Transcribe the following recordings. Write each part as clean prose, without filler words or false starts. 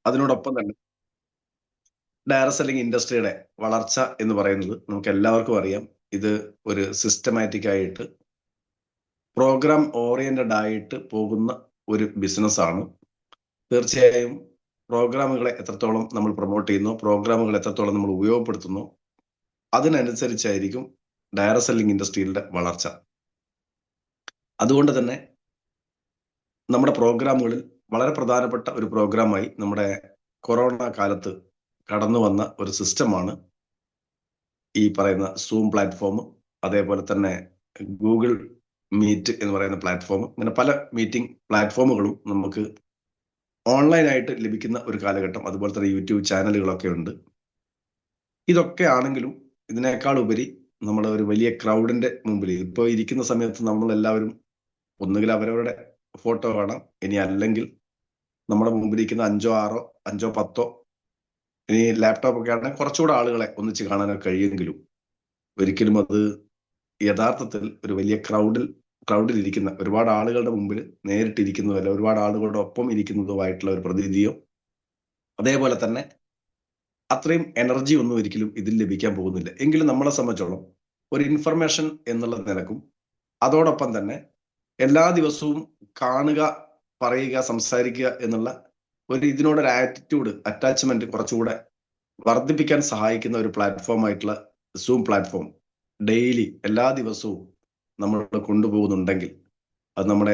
അതിനോടൊപ്പം തന്നെ direct selling ഇൻഡസ്ട്രിയുടെ വളർച്ച എന്ന് പറയുന്നത് നമുക്ക് എല്ലാവർക്കും അറിയാം. ഇത് ഒരു സിസ്റ്റമാറ്റിക് ആയിട്ട് പ്രോഗ്രാം ഓറിയന്റഡ് ആയിട്ട് പോകുന്ന ഒരു ബിസിനസ്സാണ്. തീർച്ചയായും പ്രോഗ്രാമുകളെ എത്രത്തോളം നമ്മൾ പ്രൊമോട്ട് ചെയ്യുന്നു, പ്രോഗ്രാമുകൾ എത്രത്തോളം നമ്മൾ ഉപയോഗപ്പെടുത്തുന്നു, അതിനനുസരിച്ചായിരിക്കും ഡയറക്ട് സെല്ലിംഗ് ഇൻഡസ്ട്രിയുടെ വളർച്ച. അതുകൊണ്ട് തന്നെ നമ്മുടെ പ്രോഗ്രാമുകളിൽ വളരെ പ്രധാനപ്പെട്ട ഒരു പ്രോഗ്രാമായി നമ്മുടെ കൊറോണ കാലത്ത് കടന്നു വന്ന ഒരു സിസ്റ്റമാണ് ഈ പറയുന്ന സൂം പ്ലാറ്റ്ഫോം, അതേപോലെ തന്നെ ഗൂഗിൾ മീറ്റ് എന്ന് പറയുന്ന പ്ലാറ്റ്ഫോം. ഇങ്ങനെ പല മീറ്റിംഗ് പ്ലാറ്റ്ഫോമുകളും നമുക്ക് ഓൺലൈനായിട്ട് ലഭിക്കുന്ന ഒരു കാലഘട്ടം. അതുപോലെ തന്നെ യൂട്യൂബ് ചാനലുകളൊക്കെ ഉണ്ട്. ഇതൊക്കെ ആണെങ്കിലും ഇതിനേക്കാൾ ഉപരി നമ്മൾ ഒരു വലിയ ക്രൗഡിന്റെ മുമ്പിൽ ഇപ്പോൾ ഇരിക്കുന്ന സമയത്ത് നമ്മൾ എല്ലാവരും ഒന്നുകിൽ അവരവരുടെ ഫോട്ടോ കാണാം, ഇനി അല്ലെങ്കിൽ നമ്മുടെ മുമ്പിലിരിക്കുന്ന 5 6 5 10, ഇനി ലാപ്ടോപ്പ് ഒക്കെ ആണെങ്കിൽ കുറച്ചുകൂടെ ആളുകളെ ഒന്നിച്ച് കാണാനൊക്കെ കഴിയുമെങ്കിലും ഒരിക്കലും അത് യഥാർത്ഥത്തിൽ ഒരു വലിയ ക്രൗഡിൽ ഇരിക്കുന്ന ഒരുപാട് ആളുകളുടെ മുമ്പിൽ നേരിട്ടിരിക്കുന്നതോ അല്ല ഒരുപാട് ആളുകളുടെ ഒപ്പം ഇരിക്കുന്നതോ ആയിട്ടുള്ള ഒരു പ്രതീതിയോ, അതേപോലെ തന്നെ അത്രയും എനർജി ഒന്നും ഒരിക്കലും ഇതിൽ ലഭിക്കാൻ പോകുന്നില്ല. എങ്കിലും നമ്മളെ സംബന്ധിച്ചോളം ഒരു ഇൻഫർമേഷൻ എന്നുള്ള നിലക്കും അതോടൊപ്പം തന്നെ എല്ലാ ദിവസവും കാണുക, പറയുക, സംസാരിക്കുക എന്നുള്ള ഒരു ഇതിനോടൊരു ആറ്റിറ്റ്യൂഡ്, അറ്റാച്ച്മെന്റ് കുറച്ചുകൂടെ വർദ്ധിപ്പിക്കാൻ സഹായിക്കുന്ന ഒരു പ്ലാറ്റ്ഫോം ആയിട്ടുള്ള സൂം പ്ലാറ്റ്ഫോം ഡെയിലി എല്ലാ ദിവസവും നമ്മൾ കൊണ്ടുപോകുന്നുണ്ടെങ്കിൽ അത് നമ്മുടെ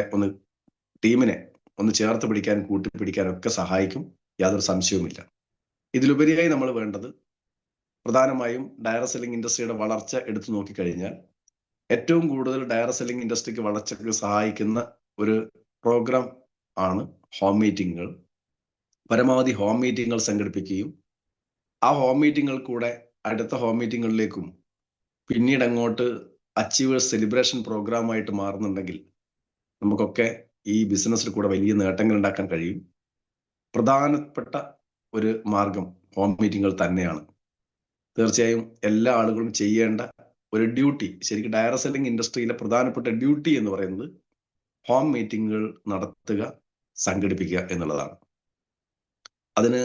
ടീമിനെ ഒന്ന് ചേർത്ത് പിടിക്കാൻ, കൂട്ടിപ്പിടിക്കാനൊക്കെ സഹായിക്കും, യാതൊരു സംശയവുമില്ല. ഇതിലുപരിയായി നമ്മൾ വേണ്ടത് പ്രധാനമായും ഡയറക്ട് സെല്ലിംഗ് ഇൻഡസ്ട്രിയുടെ വളർച്ച എടുത്തു നോക്കിക്കഴിഞ്ഞാൽ ഏറ്റവും കൂടുതൽ ഡയറക്ട് സെല്ലിംഗ് ഇൻഡസ്ട്രിക്ക് വളർച്ചയ്ക്ക് സഹായിക്കുന്ന ഒരു പ്രോഗ്രാം ആണ് ഹോം മീറ്റിങ്ങുകൾ. പരമാവധി ഹോം മീറ്റിങ്ങുകൾ സംഘടിപ്പിക്കുകയും ആ ഹോം മീറ്റിങ്ങുകൾ കൂടെ അടുത്ത ഹോം മീറ്റിങ്ങുകളിലേക്കും പിന്നീട് അങ്ങോട്ട് അച്ചീവേഴ്സ് സെലിബ്രേഷൻ പ്രോഗ്രാമായിട്ട് മാറുന്നുണ്ടെങ്കിൽ നമുക്കൊക്കെ ഈ ബിസിനസ്സിൽ കൂടെ വലിയ നേട്ടങ്ങൾ ഉണ്ടാക്കാൻ കഴിയും. പ്രധാനപ്പെട്ട ഒരു മാർഗം ഹോം മീറ്റിങ്ങുകൾ തന്നെയാണ്. തീർച്ചയായും എല്ലാ ആളുകളും ചെയ്യേണ്ട ഒരു ഡ്യൂട്ടി, ശരിക്കും ഡയറക്ട് സെല്ലിംഗ് ഇൻഡസ്ട്രിയിലെ പ്രധാനപ്പെട്ട ഡ്യൂട്ടി എന്ന് പറയുന്നത് ഹോം മീറ്റിങ്ങുകൾ നടത്തുക, സംഘടിപ്പിക്കുക എന്നുള്ളതാണ്. അതിന്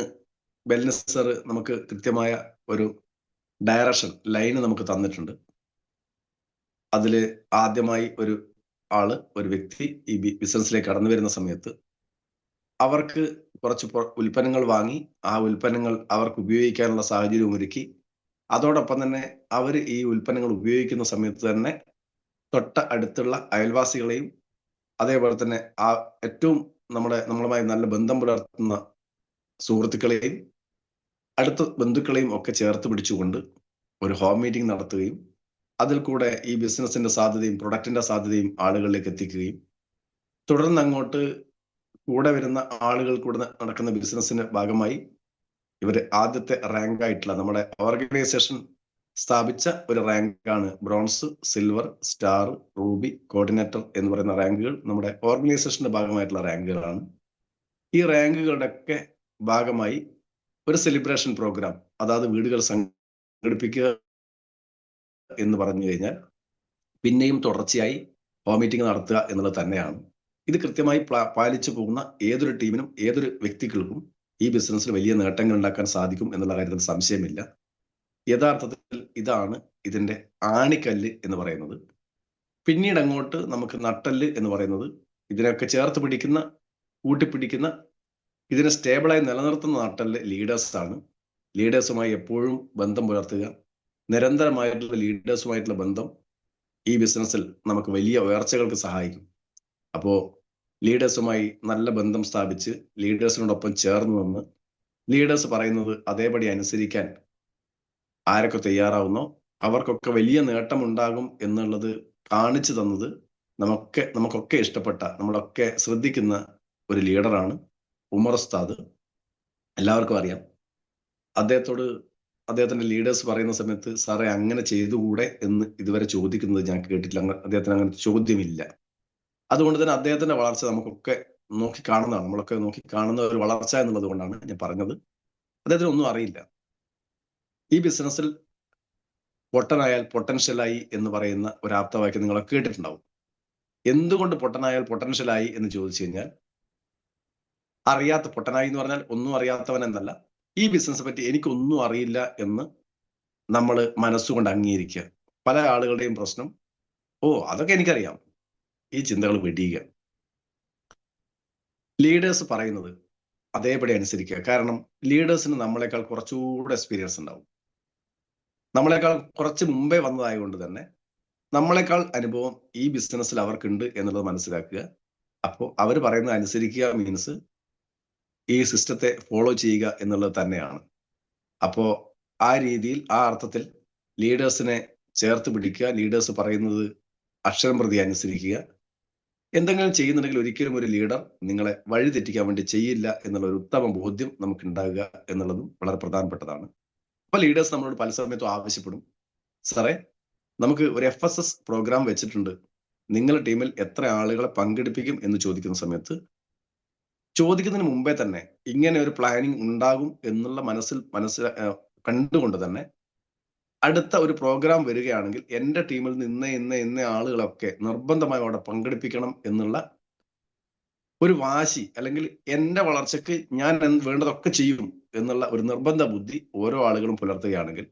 വെൽനസ് സർ നമുക്ക് കൃത്യമായ ഒരു ഡയറക്ഷൻ ലൈന് നമുക്ക് തന്നിട്ടുണ്ട്. അതിൽ ആദ്യമായി ഒരു വ്യക്തി ഈ ബിസിനസ്സിലേക്ക് കടന്നു വരുന്ന സമയത്ത് അവർക്ക് കുറച്ച് ഉൽപ്പന്നങ്ങൾ വാങ്ങി ആ ഉൽപ്പന്നങ്ങൾ അവർക്ക് ഉപയോഗിക്കാനുള്ള സാഹചര്യം ഒരുക്കി, അതോടൊപ്പം തന്നെ അവർ ഈ ഉൽപ്പന്നങ്ങൾ ഉപയോഗിക്കുന്ന സമയത്ത് തന്നെ തൊട്ട അടുത്തുള്ള അയൽവാസികളെയും അതേപോലെ തന്നെ ആ ഏറ്റവും നമ്മളുമായി നല്ല ബന്ധം പുലർത്തുന്ന സുഹൃത്തുക്കളെയും അടുത്ത ബന്ധുക്കളെയും ഒക്കെ ചേർത്ത് പിടിച്ചുകൊണ്ട് ഒരു ഹോം മീറ്റിംഗ് നടത്തുകയും അതിൽ കൂടെ ഈ ബിസിനസിന്റെ സാധ്യതയും പ്രൊഡക്റ്റിന്റെ സാധ്യതയും ആളുകളിലേക്ക് എത്തിക്കുകയും തുടർന്ന് അങ്ങോട്ട് കൂടെ വരുന്ന ആളുകൾ കൂടെ നടക്കുന്ന ബിസിനസിന്റെ ഭാഗമായി ഇവർ ആദ്യത്തെ റാങ്ക് ആയിട്ടുള്ള നമ്മുടെ ഓർഗനൈസേഷൻ സ്ഥാപിച്ച ഒരു റാങ്കാണ് bronze, silver, star, ruby, coordinator എന്ന് പറയുന്ന റാങ്കുകൾ നമ്മുടെ ഓർഗനൈസേഷന്റെ ഭാഗമായിട്ടുള്ള റാങ്കുകളാണ്. ഈ റാങ്കുകളുടെ ഒക്കെ ഭാഗമായി ഒരു സെലിബ്രേഷൻ പ്രോഗ്രാം, അതായത് വീടുകൾ സംഘടിപ്പിക്കുക എന്ന് പറഞ്ഞു കഴിഞ്ഞാൽ പിന്നെയും തുടർച്ചയായി ഹോം മീറ്റിംഗ് നടത്തുക എന്നുള്ളത് തന്നെയാണ്. ഇത് കൃത്യമായി പാലിച്ചു പോകുന്ന ഏതൊരു ടീമിനും ഏതൊരു വ്യക്തികൾക്കും ഈ ബിസിനസ്സിൽ വലിയ നേട്ടങ്ങൾ ഉണ്ടാക്കാൻ സാധിക്കും എന്നുള്ള കാര്യത്തിൽ സംശയമില്ല. യഥാർത്ഥത്തിൽ ഇതാണ് ഇതിന്റെ ആണിക്കല്ല് എന്ന് പറയുന്നത്. പിന്നീട് അങ്ങോട്ട് നമുക്ക് നട്ടല് എന്ന് പറയുന്നത് ഇതിനൊക്കെ ചേർത്ത് പിടിക്കുന്ന, കൂട്ടിപ്പിടിക്കുന്ന, ഇതിനെ സ്റ്റേബിളായി നിലനിർത്തുന്ന നട്ടല് ലീഡേഴ്സാണ്. ലീഡേഴ്സുമായി എപ്പോഴും ബന്ധം പുലർത്തുക, നിരന്തരമായിട്ടുള്ള ലീഡേഴ്സുമായിട്ടുള്ള ബന്ധം ഈ ബിസിനസ്സിൽ നമുക്ക് വലിയ ഉയർച്ചകൾക്ക് സഹായിക്കും. അപ്പോൾ ലീഡേഴ്സുമായി നല്ല ബന്ധം സ്ഥാപിച്ച് ലീഡേഴ്സിനോടൊപ്പം ചേർന്ന് നിന്ന് ലീഡേഴ്സ് പറയുന്നത് അതേപടി അനുസരിക്കാൻ ആരൊക്കെ തയ്യാറാവുന്നോ അവർക്കൊക്കെ വലിയ നേട്ടം ഉണ്ടാകും എന്നുള്ളത് കാണിച്ചു തന്നത് നമുക്കൊക്കെ ഇഷ്ടപ്പെട്ട, നമ്മളൊക്കെ ശ്രദ്ധിക്കുന്ന ഒരു ലീഡറാണ് ഉമർ ഉസ്താദ്. എല്ലാവർക്കും അറിയാം. അദ്ദേഹത്തിന്റെ ലീഡേഴ്സ് പറയുന്ന സമയത്ത് സാറേ അങ്ങനെ ചെയ്തുകൂടെ എന്ന് ഇതുവരെ ചോദിക്കുന്നത് ഞാൻ കേട്ടിട്ടില്ല. അദ്ദേഹത്തിന് അങ്ങനത്തെ ചോദ്യമില്ല. അതുകൊണ്ട് തന്നെ അദ്ദേഹത്തിന്റെ വളർച്ച നമുക്കൊക്കെ നോക്കിക്കാണുന്നതാണ്. നമ്മളൊക്കെ നോക്കിക്കാണുന്ന ഒരു വളർച്ച എന്നുള്ളത് കൊണ്ടാണ് ഞാൻ പറഞ്ഞത്. അദ്ദേഹത്തിന് ഒന്നും അറിയില്ല. ഈ ബിസിനസ്സിൽ പൊട്ടനായാൽ പൊട്ടൻഷ്യലായി എന്ന് പറയുന്ന ഒരു ആപ്തവാക്യം നിങ്ങളൊക്കെ കേട്ടിട്ടുണ്ടാവും. എന്തുകൊണ്ട് പൊട്ടനായാൽ പൊട്ടൻഷ്യലായി എന്ന് ചോദിച്ചു കഴിഞ്ഞാൽ അറിയാത്ത പൊട്ടനായി എന്ന് പറഞ്ഞാൽ ഒന്നും അറിയാത്തവൻ എന്നല്ല, ഈ ബിസിനസ് പറ്റി എനിക്കൊന്നും അറിയില്ല എന്ന് നമ്മൾ മനസ്സുകൊണ്ട് അംഗീകരിക്കുക. പല ആളുകളുടെയും പ്രശ്നം, ഓ അതൊക്കെ എനിക്കറിയാം, ഈ ചിന്തകൾ വെടിയുക. ലീഡേഴ്സ് പറയുന്നത് അതേപടി അനുസരിക്കുക. കാരണം ലീഡേഴ്സിന് നമ്മളെക്കാൾ കുറച്ചുകൂടെ എക്സ്പീരിയൻസ് ഉണ്ടാവും. നമ്മളെക്കാൾ കുറച്ച് മുമ്പേ വന്നതായതുകൊണ്ട് തന്നെ നമ്മളെക്കാൾ അനുഭവം ഈ ബിസിനസ്സിൽ അവർക്കുണ്ട് എന്നുള്ളത് മനസ്സിലാക്കുക. അപ്പോൾ അവർ പറയുന്നത് അനുസരിക്കുക മീൻസ് ഈ സിസ്റ്റത്തെ ഫോളോ ചെയ്യുക എന്നുള്ളത് തന്നെയാണ്. അപ്പോൾ ആ രീതിയിൽ, ആ അർത്ഥത്തിൽ ലീഡേഴ്സിനെ ചേർത്ത് പിടിക്കുക. ലീഡേഴ്സ് പറയുന്നത് അക്ഷരം പ്രതി അനുസരിക്കുക. എന്തെങ്കിലും ചെയ്യുന്നുണ്ടെങ്കിൽ ഒരിക്കലും ഒരു ലീഡർ നിങ്ങളെ വഴിതെറ്റിക്കാൻ വേണ്ടി ചെയ്യില്ല എന്നുള്ള ഒരു ഉത്തമ ബോധ്യം നമുക്ക് ഉണ്ടാകുക എന്നുള്ളതും വളരെ പ്രധാനപ്പെട്ടതാണ്. അപ്പൊ ലീഡേഴ്സ് നമ്മളോട് പല സമയത്തും ആവശ്യപ്പെടും, സാറേ നമുക്ക് ഒരു FSS പ്രോഗ്രാം വെച്ചിട്ടുണ്ട്, നിങ്ങളുടെ ടീമിൽ എത്ര ആളുകളെ പങ്കെടുപ്പിക്കും എന്ന് ചോദിക്കുന്ന സമയത്ത്, ചോദിക്കുന്നതിന് മുമ്പേ തന്നെ ഇങ്ങനെ ഒരു പ്ലാനിങ് ഉണ്ടാകും എന്നുള്ള മനസ്സിൽ കണ്ടുകൊണ്ട് തന്നെ അടുത്ത ഒരു പ്രോഗ്രാം വരികയാണെങ്കിൽ എൻ്റെ ടീമിൽ നിന്ന് ഇന്ന ആളുകളൊക്കെ നിർബന്ധമായി അവിടെ പങ്കെടുപ്പിക്കണം എന്നുള്ള ഒരു വാശി, അല്ലെങ്കിൽ എൻ്റെ വളർച്ചയ്ക്ക് ഞാൻ വേണ്ടതൊക്കെ ചെയ്യും എന്നുള്ള ഒരു നിർബന്ധ ബുദ്ധി ഓരോ ആളുകളും പുലർത്തുകയാണെങ്കിൽ,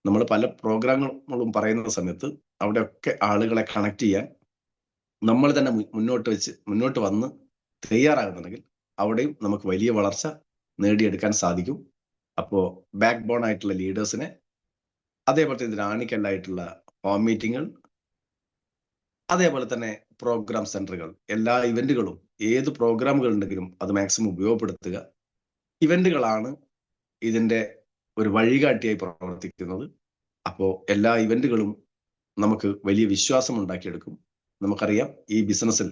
നമ്മൾ പല പ്രോഗ്രാമുകളും പറയുന്ന സമയത്ത് അവിടെയൊക്കെ ആളുകളെ കണക്ട് ചെയ്യാൻ നമ്മൾ തന്നെ മുന്നോട്ട് വന്ന് തയ്യാറാകുന്നുണ്ടെങ്കിൽ അവിടെയും നമുക്ക് വലിയ വളർച്ച നേടിയെടുക്കാൻ സാധിക്കും. അപ്പോൾ ബാക്ക് ബോൺ ആയിട്ടുള്ള ലീഡേഴ്സിനെ, അതേപോലെ തന്നെ റാണിക്കല്ലായിട്ടുള്ള ഹോം മീറ്റിങ്ങുകൾ, അതേപോലെ തന്നെ പ്രോഗ്രാം സെന്ററുകൾ, എല്ലാ ഇവന്റുകളും, ഏത് പ്രോഗ്രാമുകൾ ഉണ്ടെങ്കിലും അത് മാക്സിമം ഉപയോഗപ്പെടുത്തുക. ഇവന്റുകളാണ് ഇതിന്റെ ഒരു വഴികാട്ടിയായി പ്രവർത്തിക്കുന്നത്. അപ്പോൾ എല്ലാ ഇവന്റുകളും നമുക്ക് വലിയ വിശ്വാസം ഉണ്ടാക്കിയെടുക്കും. നമുക്കറിയാം ഈ ബിസിനസ്സിൽ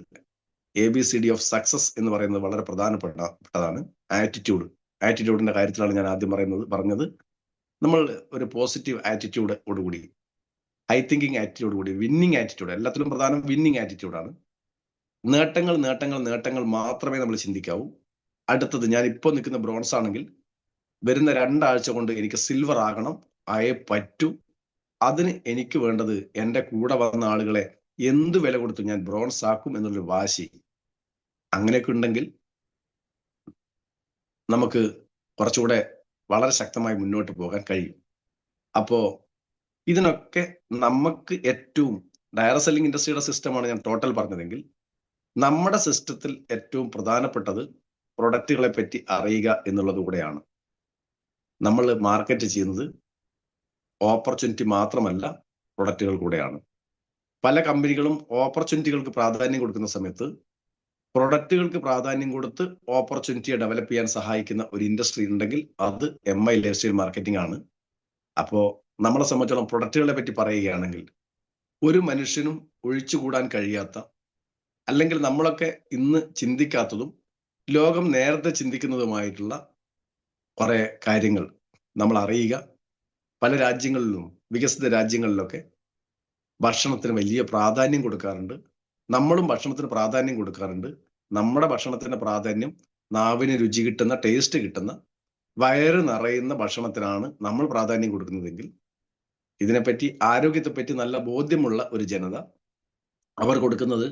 ABCD ഓഫ് സക്സസ് എന്ന് പറയുന്നത് വളരെ പ്രധാനപ്പെട്ടതാണ്. ആറ്റിറ്റ്യൂഡിന്റെ കാര്യത്തിലാണ് ഞാൻ ആദ്യം പറഞ്ഞത്. നമ്മൾ ഒരു പോസിറ്റീവ് ആറ്റിറ്റ്യൂഡോടുകൂടി, ഹൈ തിങ്കിങ് ആറ്റിറ്റ്യൂഡോടുകൂടി, വിന്നിങ് ആറ്റിറ്റ്യൂഡ്, എല്ലാത്തിലും പ്രധാനം വിന്നിങ് ആറ്റിറ്റ്യൂഡാണ്. നേട്ടങ്ങൾ മാത്രമേ നമ്മൾ ചിന്തിക്കാവൂ. അടുത്തത്, ഞാൻ ഇപ്പോൾ നിൽക്കുന്ന ബ്രോൺസ് ആണെങ്കിൽ വരുന്ന 2 ആഴ്ച കൊണ്ട് എനിക്ക് സിൽവർ ആകണം, ആയേ പറ്റൂ. അതിന് എനിക്ക് വേണ്ടത് എൻ്റെ കൂടെ വന്ന ആളുകളെ എന്ത് വില കൊടുത്തു ഞാൻ ബ്രോൺസ് ആക്കും എന്നുള്ളൊരു വാശി. അങ്ങനെയൊക്കെ ഉണ്ടെങ്കിൽ നമുക്ക് കുറച്ചുകൂടെ വളരെ ശക്തമായി മുന്നോട്ട് പോകാൻ കഴിയും. അപ്പോ ഇതിനൊക്കെ നമുക്ക് ഏറ്റവും, ഡയറക്ട് സെല്ലിംഗ് ഇൻഡസ്ട്രിയുടെ സിസ്റ്റമാണ് ഞാൻ ടോട്ടൽ പറഞ്ഞതെങ്കിൽ, നമ്മുടെ സിസ്റ്റത്തിൽ ഏറ്റവും പ്രധാനപ്പെട്ടത് പ്രൊഡക്റ്റുകളെ പറ്റി അറിയുക എന്നുള്ളത് കൂടെയാണ്. നമ്മൾ മാർക്കറ്റ് ചെയ്യുന്നത് ഓപ്പർച്യൂണിറ്റി മാത്രമല്ല, പ്രൊഡക്റ്റുകൾ കൂടെയാണ്. പല കമ്പനികളും ഓപ്പർച്യൂണിറ്റികൾക്ക് പ്രാധാന്യം കൊടുക്കുന്ന സമയത്ത് പ്രൊഡക്റ്റുകൾക്ക് പ്രാധാന്യം കൊടുത്ത് ഓപ്പർച്യൂണിറ്റിയെ ഡെവലപ്പ് ചെയ്യാൻ സഹായിക്കുന്ന ഒരു ഇൻഡസ്ട്രി ഉണ്ടെങ്കിൽ അത് MI ലൈഫ് സ്റ്റൈൽ മാർക്കറ്റിംഗ് ആണ്. അപ്പോൾ നമ്മളെ സംബന്ധിച്ചോളം പ്രൊഡക്റ്റുകളെ പറ്റി പറയുകയാണെങ്കിൽ, ഒരു മനുഷ്യനും ഒഴിച്ചുകൂടാൻ കഴിയാത്ത, അല്ലെങ്കിൽ നമ്മളൊക്കെ ഇന്ന് ചിന്തിക്കാത്തതും ലോകം നേരത്തെ ചിന്തിക്കുന്നതുമായിട്ടുള്ള കുറെ കാര്യങ്ങൾ നമ്മൾ അറിയുക. പല രാജ്യങ്ങളിലും, വികസിത രാജ്യങ്ങളിലൊക്കെ ഭക്ഷണത്തിന് വലിയ പ്രാധാന്യം കൊടുക്കാറുണ്ട്. നമ്മളും ഭക്ഷണത്തിന് പ്രാധാന്യം കൊടുക്കാറുണ്ട്. നമ്മുടെ ഭക്ഷണത്തിന്റെ പ്രാധാന്യം നാവിന് രുചി കിട്ടുന്ന, ടേസ്റ്റ് കിട്ടുന്ന, വയറ് നിറയുന്ന ഭക്ഷണത്തിനാണ് നമ്മൾ പ്രാധാന്യം കൊടുക്കുന്നതെങ്കിൽ, ഇതിനെപ്പറ്റി, ആരോഗ്യത്തെപ്പറ്റി നല്ല ബോധ്യമുള്ള ഒരു ജനത, അവർ കൊടുക്കുന്നത്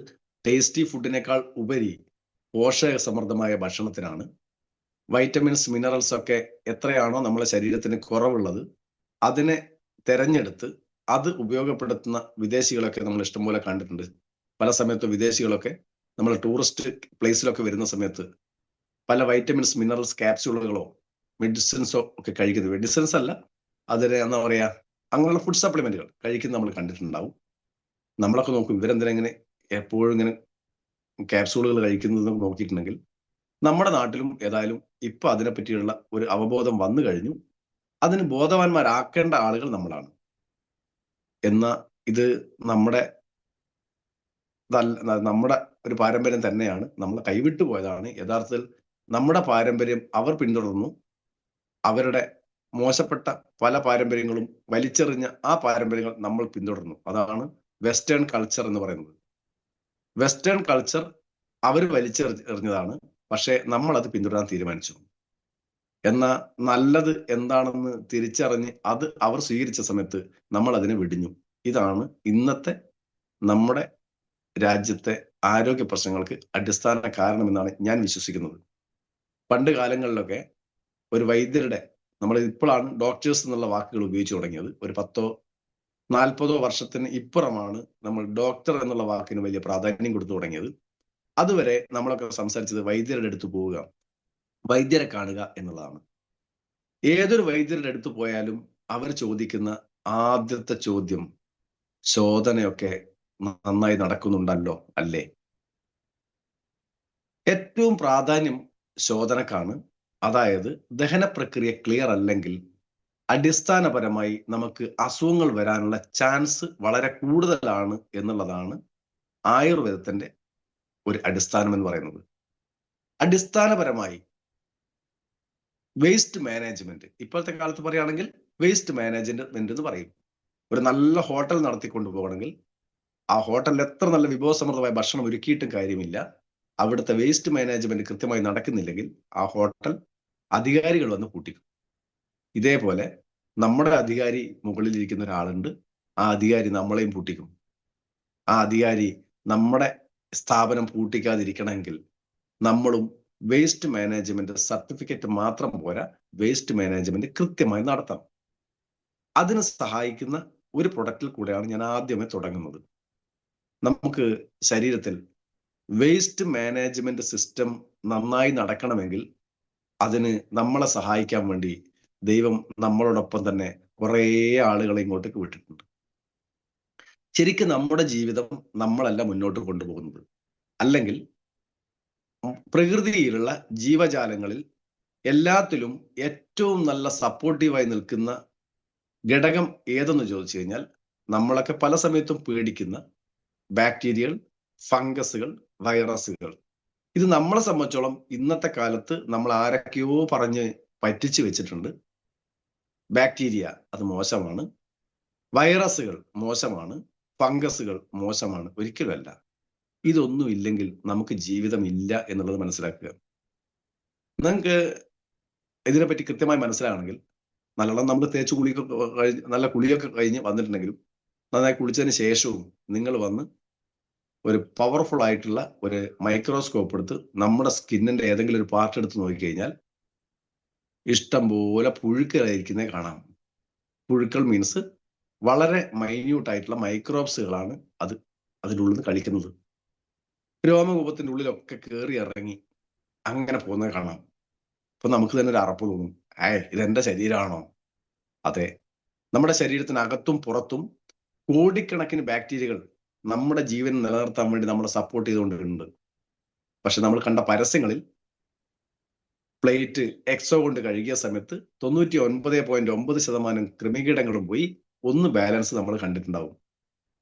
ടേസ്റ്റി ഫുഡിനേക്കാൾ ഉപരി പോഷക സമൃദ്ധമായ ഭക്ഷണത്തിനാണ്. വൈറ്റമിൻസ്, മിനറൽസ് ഒക്കെ എത്രയാണോ നമ്മളെ ശരീരത്തിന് കുറവുള്ളത് അതിനെ തെരഞ്ഞെടുത്ത് അത് ഉപയോഗപ്പെടുത്തുന്ന വിദേശികളൊക്കെ നമ്മൾ ഇഷ്ടംപോലെ കണ്ടിട്ടുണ്ട്. പല സമയത്തും വിദേശികളൊക്കെ നമ്മൾ ടൂറിസ്റ്റ് പ്ലേസിലൊക്കെ വരുന്ന സമയത്ത് പല വൈറ്റമിൻസ്, മിനറൽസ് ക്യാപ്സ്യൂളുകളോ മെഡിസിൻസോ ഒക്കെ കഴിക്കുന്നത്, മെഡിസിൻസ് അല്ല, അതിന് എന്താ പറയാ, അങ്ങനെയുള്ള ഫുഡ് സപ്ലിമെന്റുകൾ കഴിക്കുന്നത് നമ്മൾ കണ്ടിട്ടുണ്ടാവും. നമ്മളൊക്കെ നോക്കും, ഇവരെന്തിനെങ്ങനെ എപ്പോഴും ഇങ്ങനെ ക്യാപ്സ്യൂളുകൾ കഴിക്കുന്നത് നോക്കിയിട്ടുണ്ടെങ്കിൽ, നമ്മുടെ നാട്ടിലും ഏതായാലും ഇപ്പൊ അതിനെപ്പറ്റിയുള്ള ഒരു അവബോധം വന്നു കഴിഞ്ഞു. അതിന് ബോധവാന്മാരാക്കേണ്ട ആളുകൾ നമ്മളാണ്. എന്നാൽ ഇത് നമ്മുടെ ഒരു പാരമ്പര്യം തന്നെയാണ്, നമ്മൾ കൈവിട്ടു പോയതാണ്. യഥാർത്ഥത്തിൽ നമ്മുടെ പാരമ്പര്യം അവർ പിന്തുടർന്നു. അവരുടെ മോശപ്പെട്ട പല പാരമ്പര്യങ്ങളും വലിച്ചെറിഞ്ഞ ആ പാരമ്പര്യങ്ങൾ നമ്മൾ പിന്തുടർന്നു. അതാണ് വെസ്റ്റേൺ കൾച്ചർ എന്ന് പറയുന്നത്. വെസ്റ്റേൺ കൾച്ചർ അവർ വലിച്ചെറിഞ്ഞതാണ്, പക്ഷെ നമ്മൾ അത് പിന്തുടരാൻ തീരുമാനിച്ചു. എന്നാൽ നല്ലത് എന്താണെന്ന് തിരിച്ചറിഞ്ഞ് അത് അവർ സ്വീകരിച്ച സമയത്ത് നമ്മൾ അതിനെ വെടിഞ്ഞു. ഇതാണ് ഇന്നത്തെ നമ്മുടെ രാജ്യത്തെ ആരോഗ്യ പ്രശ്നങ്ങൾക്ക് അടിസ്ഥാന കാരണമെന്നാണ് ഞാൻ വിശ്വസിക്കുന്നത്. പണ്ട് കാലങ്ങളിലൊക്കെ ഒരു വൈദ്യരുടെ, നമ്മൾ ഇപ്പോഴാണ് ഡോക്ടേഴ്സ് എന്നുള്ള വാക്കുകൾ ഉപയോഗിച്ച് തുടങ്ങിയത്, ഒരു 10-40 വർഷത്തിന് ഇപ്പുറമാണ് നമ്മൾ ഡോക്ടർ എന്നുള്ള വാക്കിന് വലിയ പ്രാധാന്യം കൊടുത്തു തുടങ്ങിയത്. അതുവരെ നമ്മളൊക്കെ സംസാരിച്ചത് വൈദ്യരുടെ അടുത്ത് പോവുക, വൈദ്യരെ കാണുക എന്നുള്ളതാണ്. ഏതൊരു വൈദ്യരുടെ അടുത്ത് പോയാലും അവർ ചോദിക്കുന്ന ആദ്യത്തെ ചോദ്യം, ശോധനയൊക്കെ നന്നായി നടക്കുന്നുണ്ടല്ലോ അല്ലേ? ഏറ്റവും പ്രാധാന്യം ശോധനക്കാണ്. അതായത് ദഹന പ്രക്രിയ ക്ലിയർ അല്ലെങ്കിൽ അടിസ്ഥാനപരമായി നമുക്ക് അസുഖങ്ങൾ വരാനുള്ള ചാൻസ് വളരെ കൂടുതലാണ് എന്നുള്ളതാണ് ആയുർവേദത്തിന്റെ ഒരു അടിസ്ഥാനം എന്ന് പറയുന്നത്. അടിസ്ഥാനപരമായി വേസ്റ്റ് മാനേജ്മെന്റ്, ഇപ്പോഴത്തെ കാലത്ത് പറയുകയാണെങ്കിൽ വേസ്റ്റ് മാനേജ്മെന്റ് എന്ന് പറയും. ഒരു നല്ല ഹോട്ടൽ നടത്തിക്കൊണ്ടു പോകണമെങ്കിൽ ആ ഹോട്ടലിൽ എത്ര നല്ല വിഭവസമൃദ്ധമായ ഭക്ഷണം ഒരുക്കിയിട്ടും കാര്യമില്ല, അവിടുത്തെ വേസ്റ്റ് മാനേജ്മെന്റ് കൃത്യമായി നടക്കുന്നില്ലെങ്കിൽ ആ ഹോട്ടൽ അധികാരികൾ വന്ന് പൂട്ടിക്കും. ഇതേപോലെ നമ്മുടെ അധികാരി മുകളിൽ ഇരിക്കുന്ന ഒരാളുണ്ട്, ആ അധികാരി നമ്മളെയും പൂട്ടിക്കും. ആ അധികാരി നമ്മുടെ സ്ഥാപനം പൂട്ടിക്കാതിരിക്കണമെങ്കിൽ നമ്മളും വേസ്റ്റ് മാനേജ്മെന്റ് സർട്ടിഫിക്കറ്റ് മാത്രം പോരാ, വേസ്റ്റ് മാനേജ്മെന്റ് കൃത്യമായി നടത്തണം. അതിന് സഹായിക്കുന്ന ഒരു പ്രൊഡക്റ്റിൽ കൂടെയാണ് ഞാൻ ആദ്യമേ തുടങ്ങുന്നത്. നമുക്ക് ശരീരത്തിൽ വേസ്റ്റ് മാനേജ്മെന്റ് സിസ്റ്റം നന്നായി നടക്കണമെങ്കിൽ അതിന് നമ്മളെ സഹായിക്കാൻ വേണ്ടി ദൈവം നമ്മളോടൊപ്പം തന്നെ കുറേ ആളുകളെ ഇങ്ങോട്ടേക്ക് വിട്ടിട്ടുണ്ട്. ശരിക്കും നമ്മുടെ ജീവിതം നമ്മളല്ല മുന്നോട്ട് കൊണ്ടുപോകുന്നത്. അല്ലെങ്കിൽ പ്രകൃതിയിലുള്ള ജീവജാലങ്ങളിൽ എല്ലാത്തിലും ഏറ്റവും നല്ല സപ്പോർട്ടീവായി നിൽക്കുന്ന ഘടകം ഏതെന്ന് ചോദിച്ചു കഴിഞ്ഞാൽ നമ്മളൊക്കെ പല സമയത്തും പേടിക്കുന്ന ബാക്ടീരിയകൾ, ഫംഗസുകൾ, വൈറസുകൾ. ഇത് നമ്മളെ സംബന്ധിച്ചോളം ഇന്നത്തെ കാലത്ത് നമ്മൾ ആരൊക്കെയോ പറഞ്ഞ് പറ്റിച്ചു വെച്ചിട്ടുണ്ട്. ബാക്ടീരിയ അത് മോശമാണ്, വൈറസുകൾ മോശമാണ്, ഫംഗസുകൾ മോശമാണ്. ഒരിക്കലുമല്ല. ഇതൊന്നും ഇല്ലെങ്കിൽ നമുക്ക് ജീവിതം ഇല്ല എന്നുള്ളത് മനസ്സിലാക്കുക. നിങ്ങൾക്ക് ഇതിനെപ്പറ്റി കൃത്യമായി മനസ്സിലാണെങ്കിൽ നല്ലോണം നമ്മൾ തേച്ച് നല്ല കുളിയൊക്കെ കഴിഞ്ഞ് വന്നിട്ടുണ്ടെങ്കിലും നന്നായി കുളിച്ചതിന് ശേഷവും നിങ്ങൾ വന്ന് ഒരു പവർഫുൾ ആയിട്ടുള്ള ഒരു മൈക്രോസ്കോപ്പ് എടുത്ത് നമ്മുടെ സ്കിന്നിന്റെ ഏതെങ്കിലും ഒരു പാർട്ട് എടുത്ത് നോക്കിക്കഴിഞ്ഞാൽ ഇഷ്ടം പോലെ പുഴുക്കളായിരിക്കുന്നേ കാണാം. പുഴുക്കൾ മീൻസ് വളരെ മൈന്യൂട്ട് ആയിട്ടുള്ള മൈക്രോബ്സുകളാണ് അതിൻ്റെ ഉള്ളിൽ നിന്ന് കളിക്കുന്നത്. രോമകൂപത്തിന്റെ ഉള്ളിലൊക്കെ കയറി ഇറങ്ങി അങ്ങനെ പോകുന്നത് കാണാം. അപ്പൊ നമുക്ക് തന്നെ ഒരു അറപ്പ് തോന്നും, ഇതെന്റെ ശരീരമാണോ? അതെ, നമ്മുടെ ശരീരത്തിനകത്തും പുറത്തും കോടിക്കണക്കിന് ബാക്ടീരിയകൾ നമ്മുടെ ജീവൻ നിലനിർത്താൻ വേണ്ടി നമ്മളെ സപ്പോർട്ട് ചെയ്തുകൊണ്ടിട്ടുണ്ട്. പക്ഷെ നമ്മൾ കണ്ട പരസ്യങ്ങളിൽ പ്ലേറ്റ് എക്സോ കൊണ്ട് കഴുകിയ സമയത്ത് 99.9% കൃമികീടങ്ങളും പോയി ഒന്ന് ബാലൻസ് നമ്മൾ കണ്ടിട്ടുണ്ടാവും.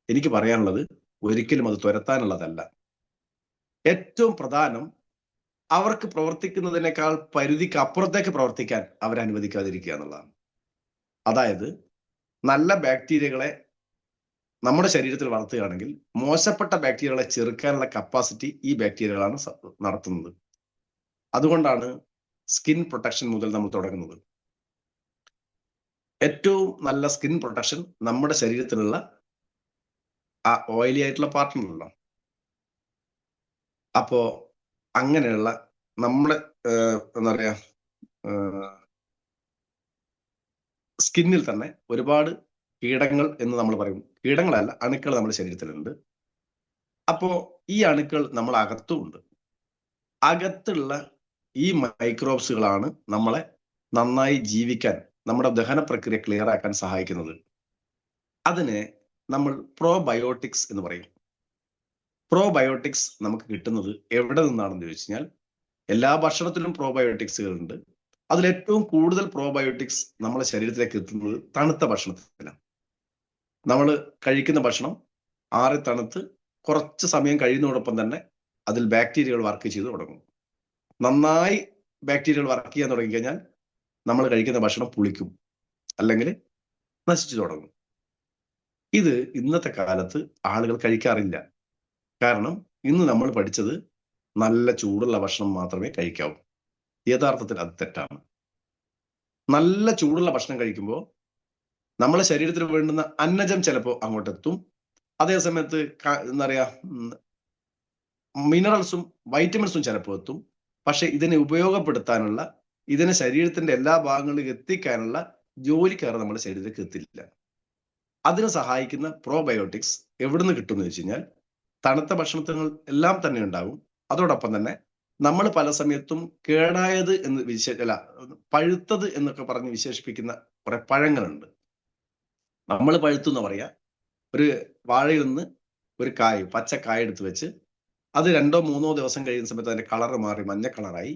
എനിക്ക് പറയാനുള്ളത് ഒരിക്കലും അത് തുരത്താനുള്ളതല്ല. ഏറ്റവും പ്രധാനം അവർക്ക് പ്രവർത്തിക്കുന്നതിനേക്കാൾ പരിധിക്ക് അപ്പുറത്തേക്ക് പ്രവർത്തിക്കാൻ അവരനുവദിക്കാതിരിക്കുക എന്നുള്ളതാണ്. അതായത് നല്ല ബാക്ടീരിയകളെ നമ്മുടെ ശരീരത്തിൽ വളർത്തുകയാണെങ്കിൽ മോശപ്പെട്ട ബാക്ടീരിയകളെ ചെറുക്കാനുള്ള കപ്പാസിറ്റി ഈ ബാക്ടീരിയകളാണ് നടത്തുന്നത്. അതുകൊണ്ടാണ് സ്കിൻ പ്രൊട്ടക്ഷൻ മുതൽ നമ്മൾ തുടങ്ങുന്നത്. ഏറ്റവും നല്ല സ്കിൻ പ്രൊട്ടക്ഷൻ നമ്മുടെ ശരീരത്തിലുള്ള ആ ഓയിലി ആയിട്ടുള്ള പാർട്ടുണ്ടല്ലോ, അപ്പോ അങ്ങനെയുള്ള നമ്മുടെ എന്താ പറയാ സ്കിന്നിൽ തന്നെ ഒരുപാട് കീടങ്ങൾ എന്ന് നമ്മൾ പറയും, കീടങ്ങളല്ല അണുക്കൾ നമ്മുടെ ശരീരത്തിലുണ്ട്. അപ്പോ ഈ അണുക്കൾ നമ്മൾ അകത്തുമുണ്ട്. അകത്തുള്ള ഈ മൈക്രോബ്സുകളാണ് നമ്മളെ നന്നായി ജീവിക്കാൻ, നമ്മുടെ ദഹന പ്രക്രിയ ക്ലിയർ ആക്കാൻ സഹായിക്കുന്നത്. അതിനെ നമ്മൾ പ്രോബയോട്ടിക്സ് എന്ന് പറയും. പ്രോബയോട്ടിക്സ് നമുക്ക് കിട്ടുന്നത് എവിടെ നിന്നാണെന്ന് ചോദിച്ചു കഴിഞ്ഞാൽ എല്ലാ ഭക്ഷണത്തിലും പ്രോബയോട്ടിക്സുകൾ ഉണ്ട്. അതിലേറ്റവും കൂടുതൽ പ്രോബയോട്ടിക്സ് നമ്മളെ ശരീരത്തിലേക്ക് എത്തുന്നത് തണുത്ത ഭക്ഷണത്തിലാണ്. നമ്മൾ കഴിക്കുന്ന ഭക്ഷണം ആറി തണുത്ത് കുറച്ച് സമയം കഴിയുന്നതോടൊപ്പം തന്നെ അതിൽ ബാക്ടീരിയകൾ വർക്ക് ചെയ്ത് തുടങ്ങും. നന്നായി ബാക്ടീരിയകൾ വർക്ക് ചെയ്യാൻ തുടങ്ങിക്കഴിഞ്ഞാൽ നമ്മൾ കഴിക്കുന്ന ഭക്ഷണം പുളിക്കും, അല്ലെങ്കിൽ നശിച്ചു തുടങ്ങും. ഇത് ഇന്നത്തെ കാലത്ത് ആളുകൾ കഴിക്കാറില്ല. കാരണം ഇന്ന് നമ്മൾ പഠിച്ചത് നല്ല ചൂടുള്ള ഭക്ഷണം മാത്രമേ കഴിക്കാവൂ. യഥാർത്ഥത്തിൽ അത് തെറ്റാണ്. നല്ല ചൂടുള്ള ഭക്ഷണം കഴിക്കുമ്പോൾ നമ്മളെ ശരീരത്തിൽ വേണ്ടുന്ന അന്നജം ചിലപ്പോൾ അങ്ങോട്ടെത്തും. അതേസമയത്ത് എന്താ പറയാ മിനറൽസും വൈറ്റമിൻസും ചിലപ്പോൾ എത്തും. പക്ഷെ ഇതിനെ ഉപയോഗപ്പെടുത്താനുള്ള, ഇതിനെ ശരീരത്തിന്റെ എല്ലാ ഭാഗങ്ങളിലും എത്തിക്കാനുള്ള ജോലിക്കാർ നമ്മുടെ ശരീരത്തിലേക്ക് എത്തില്ല. അതിന് സഹായിക്കുന്ന പ്രോബയോട്ടിക്സ് എവിടുന്ന് കിട്ടുമെന്ന് വെച്ച് കഴിഞ്ഞാൽ തണുത്ത ഭക്ഷണങ്ങൾ എല്ലാം തന്നെ ഉണ്ടാകും. അതോടൊപ്പം തന്നെ നമ്മൾ പല സമയത്തും കേടായത് എന്ന് പഴുത്തത് എന്നൊക്കെ പറഞ്ഞ് വിശേഷിപ്പിക്കുന്ന കുറെ പഴങ്ങളുണ്ട്. നമ്മൾ പഴുത്തു എന്ന് പറയാ, ഒരു വാഴയിൽ നിന്ന് ഒരു കായ്, പച്ചക്കായ എടുത്ത് വെച്ച് അത് 2-3 ദിവസം കഴിയുന്ന സമയത്ത് അതിന്റെ കളർ മാറി മഞ്ഞ കളറായി.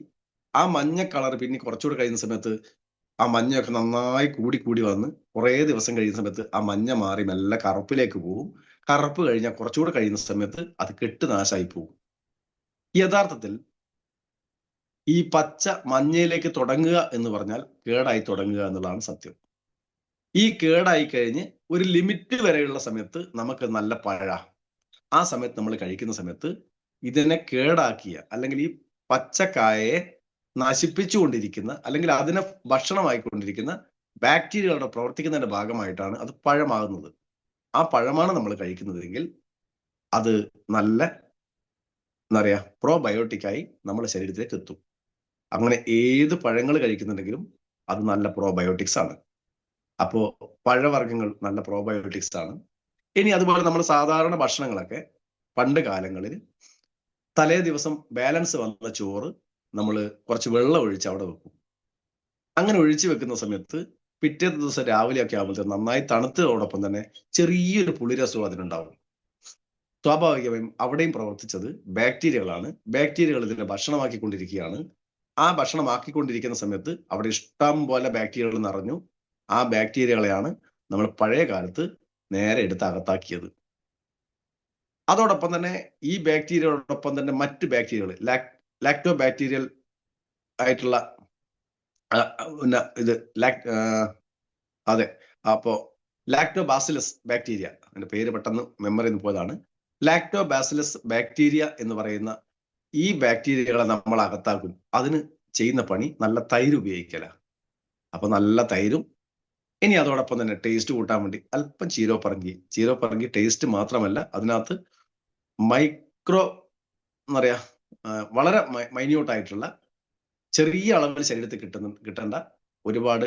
ആ മഞ്ഞ കളർ പിന്നെ കുറച്ചുകൂടെ കഴിയുന്ന സമയത്ത് ആ മഞ്ഞയൊക്കെ നന്നായി കൂടി കൂടി വന്ന് കുറേ ദിവസം കഴിയുന്ന സമയത്ത് ആ മഞ്ഞ മാറി മെല്ലെ കറുപ്പിലേക്ക് പോകും. കറുപ്പ് കഴിഞ്ഞാൽ കുറച്ചുകൂടെ കഴിയുന്ന സമയത്ത് അത് കെട്ട് നാശമായി പോകും. യഥാർത്ഥത്തിൽ ഈ പച്ച മഞ്ഞയിലേക്ക് തുടങ്ങുക എന്ന് പറഞ്ഞാൽ കേടായി തുടങ്ങുക എന്നുള്ളതാണ് സത്യം. ഈ കേടായി കഴിഞ്ഞ് ഒരു ലിമിറ്റ് വരെയുള്ള സമയത്ത് നമുക്ക് നല്ല പഴ, ആ സമയത്ത് നമ്മൾ കഴിക്കുന്ന സമയത്ത് ഇതിനെ കേടാക്കിയ അല്ലെങ്കിൽ ഈ പച്ചക്കായയെ നശിപ്പിച്ചുകൊണ്ടിരിക്കുന്ന അല്ലെങ്കിൽ അതിനെ ഭക്ഷണമായിക്കൊണ്ടിരിക്കുന്ന ബാക്ടീരിയകളുടെ പ്രവർത്തിക്കുന്നതിന്റെ ഭാഗമായിട്ടാണ് അത് പഴമാകുന്നത്. ആ പഴമാണ് നമ്മൾ കഴിക്കുന്നതെങ്കിൽ അത് നല്ല എന്താ പറയാ പ്രോബയോട്ടിക്കായി നമ്മുടെ ശരീരത്തിലേക്ക് എത്തും. അങ്ങനെ ഏത് പഴങ്ങൾ കഴിക്കുന്നുണ്ടെങ്കിലും അത് നല്ല പ്രോബയോട്ടിക്സ് ആണ്. അപ്പോ പഴവർഗ്ഗങ്ങൾ നല്ല പ്രോബയോട്ടിക്സ് ആണ്. ഇനി അതുപോലെ നമ്മൾ സാധാരണ ഭക്ഷണങ്ങളൊക്കെ പണ്ട് കാലങ്ങളിൽ തലേ ദിവസം ബാലൻസ് വന്ന ചോറ് നമ്മൾ കുറച്ച് വെള്ളം ഒഴിച്ച് അവിടെ വെക്കും. അങ്ങനെ ഒഴിച്ചു വെക്കുന്ന സമയത്ത് പിറ്റേ ദിവസം രാവിലെയൊക്കെ ആകുമ്പോഴത്തേക്ക് നന്നായി തണുത്തതോടൊപ്പം തന്നെ ചെറിയൊരു പുളിരസവും അതിനുണ്ടാവും. സ്വാഭാവികമായും അവിടെയും പ്രവർത്തിച്ചത് ബാക്ടീരിയകളാണ്. ബാക്ടീരിയകൾ ഇതിനെ ഭക്ഷണമാക്കിക്കൊണ്ടിരിക്കുകയാണ്. ആ ഭക്ഷണമാക്കിക്കൊണ്ടിരിക്കുന്ന സമയത്ത് അവിടെ ഇഷ്ടം പോലെ ബാക്ടീരിയകൾ നിറഞ്ഞു. ആ ബാക്ടീരിയകളെയാണ് നമ്മൾ പഴയ കാലത്ത് നേരെ എടുത്ത് അകത്താക്കിയത്. അതോടൊപ്പം തന്നെ ഈ ബാക്ടീരിയകളോടൊപ്പം തന്നെ മറ്റ് ബാക്ടീരിയകൾ, ലാക്ടോ ബാക്ടീരിയൽ ആയിട്ടുള്ള ഇത് അതെ, അപ്പോ ലാക്ടോബാസിലസ് ബാക്ടീരിയ, അതിന്റെ പേര് പെട്ടെന്ന് മെമ്മറിയിൽ നിന്ന് പോയതാണ്. ലാക്ടോബാസിലസ് ബാക്ടീരിയ എന്ന് പറയുന്ന ഈ ബാക്ടീരിയകളെ നമ്മൾ അകത്താക്കും. അതിന് ചെയ്യുന്ന പണി നല്ല തൈര് ഉപയോഗിക്കല. അപ്പൊ നല്ല തൈരും, ഇനി അതോടൊപ്പം തന്നെ ടേസ്റ്റ് കൂട്ടാൻ വേണ്ടി അല്പം ചീരോപ്പറങ്കി ടേസ്റ്റ് മാത്രമല്ല, അതിനകത്ത് മൈക്രോ എന്ന് പറയാ വളരെ മൈന്യൂട്ട് ആയിട്ടുള്ള ചെറിയ അളവിൽ ശരീരത്തിൽ കിട്ടേണ്ട ഒരുപാട്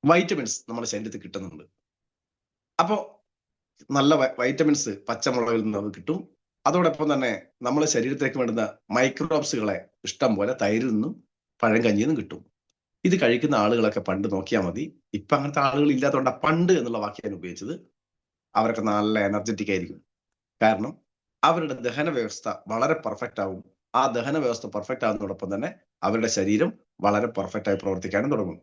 വൈറ്റമിൻസ് നമ്മുടെ ശരീരത്തിൽ കിട്ടുന്നുണ്ട്. അപ്പോൾ നല്ല വൈറ്റമിൻസ് പച്ചമുളകിൽ നിന്ന് നമുക്ക് കിട്ടും. അതോടൊപ്പം തന്നെ നമ്മുടെ ശരീരത്തിലേക്ക് വേണ്ടുന്ന മൈക്രോബ്സുകളെ ഇഷ്ടം പോലെ തൈരിൽ നിന്നും പഴങ്കഞ്ഞിയിൽ നിന്നും കിട്ടും. ഇത് കഴിക്കുന്ന ആളുകളൊക്കെ പണ്ട് നോക്കിയാൽ മതി. ഇപ്പൊ അങ്ങനത്തെ ആളുകൾ ഇല്ലാത്തതുകൊണ്ട് പണ്ട് എന്നുള്ള വാക്യം ഉപയോഗിച്ചത്. അവരൊക്കെ നല്ല എനർജറ്റിക് ആയിരിക്കും. കാരണം അവരുടെ ദഹന വ്യവസ്ഥ വളരെ പെർഫെക്റ്റ് ആവും. ആ ദഹന വ്യവസ്ഥ പെർഫെക്റ്റ് ആകുന്നതോടൊപ്പം തന്നെ അവരുടെ ശരീരം വളരെ പെർഫെക്റ്റ് ആയി പ്രവർത്തിക്കാനും തുടങ്ങും.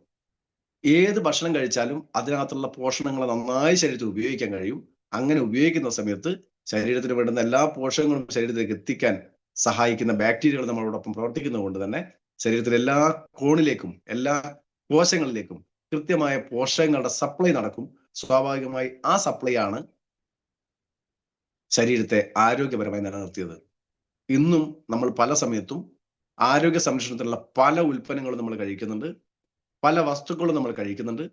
ഏത് ഭക്ഷണം കഴിച്ചാലും അതിനകത്തുള്ള പോഷകങ്ങൾ നന്നായി ശരീരത്തിൽ ഉപയോഗിക്കാൻ കഴിയും. അങ്ങനെ ഉപയോഗിക്കുന്ന സമയത്ത് ശരീരത്തിന് വേണ്ടുന്ന എല്ലാ പോഷകങ്ങളും ശരീരത്തിലേക്ക് എത്തിക്കാൻ സഹായിക്കുന്ന ബാക്ടീരിയകൾ നമ്മളോടൊപ്പം പ്രവർത്തിക്കുന്നത് കൊണ്ട് തന്നെ ശരീരത്തിലെ എല്ലാ കോണിലേക്കും എല്ലാ കോശങ്ങളിലേക്കും കൃത്യമായ പോഷകങ്ങളുടെ സപ്ലൈ നടക്കും. സ്വാഭാവികമായി ആ സപ്ലൈ ആണ് ശരീരത്തെ ആരോഗ്യപരമായി നിലനിർത്തിയത്. ഇന്നും നമ്മൾ പല സമയത്തും ആരോഗ്യ സംരക്ഷണത്തിനുള്ള പല ഉൽപ്പന്നങ്ങളും നമ്മൾ കഴിക്കുന്നുണ്ട്, പല വസ്തുക്കളും നമ്മൾ കഴിക്കുന്നുണ്ട്,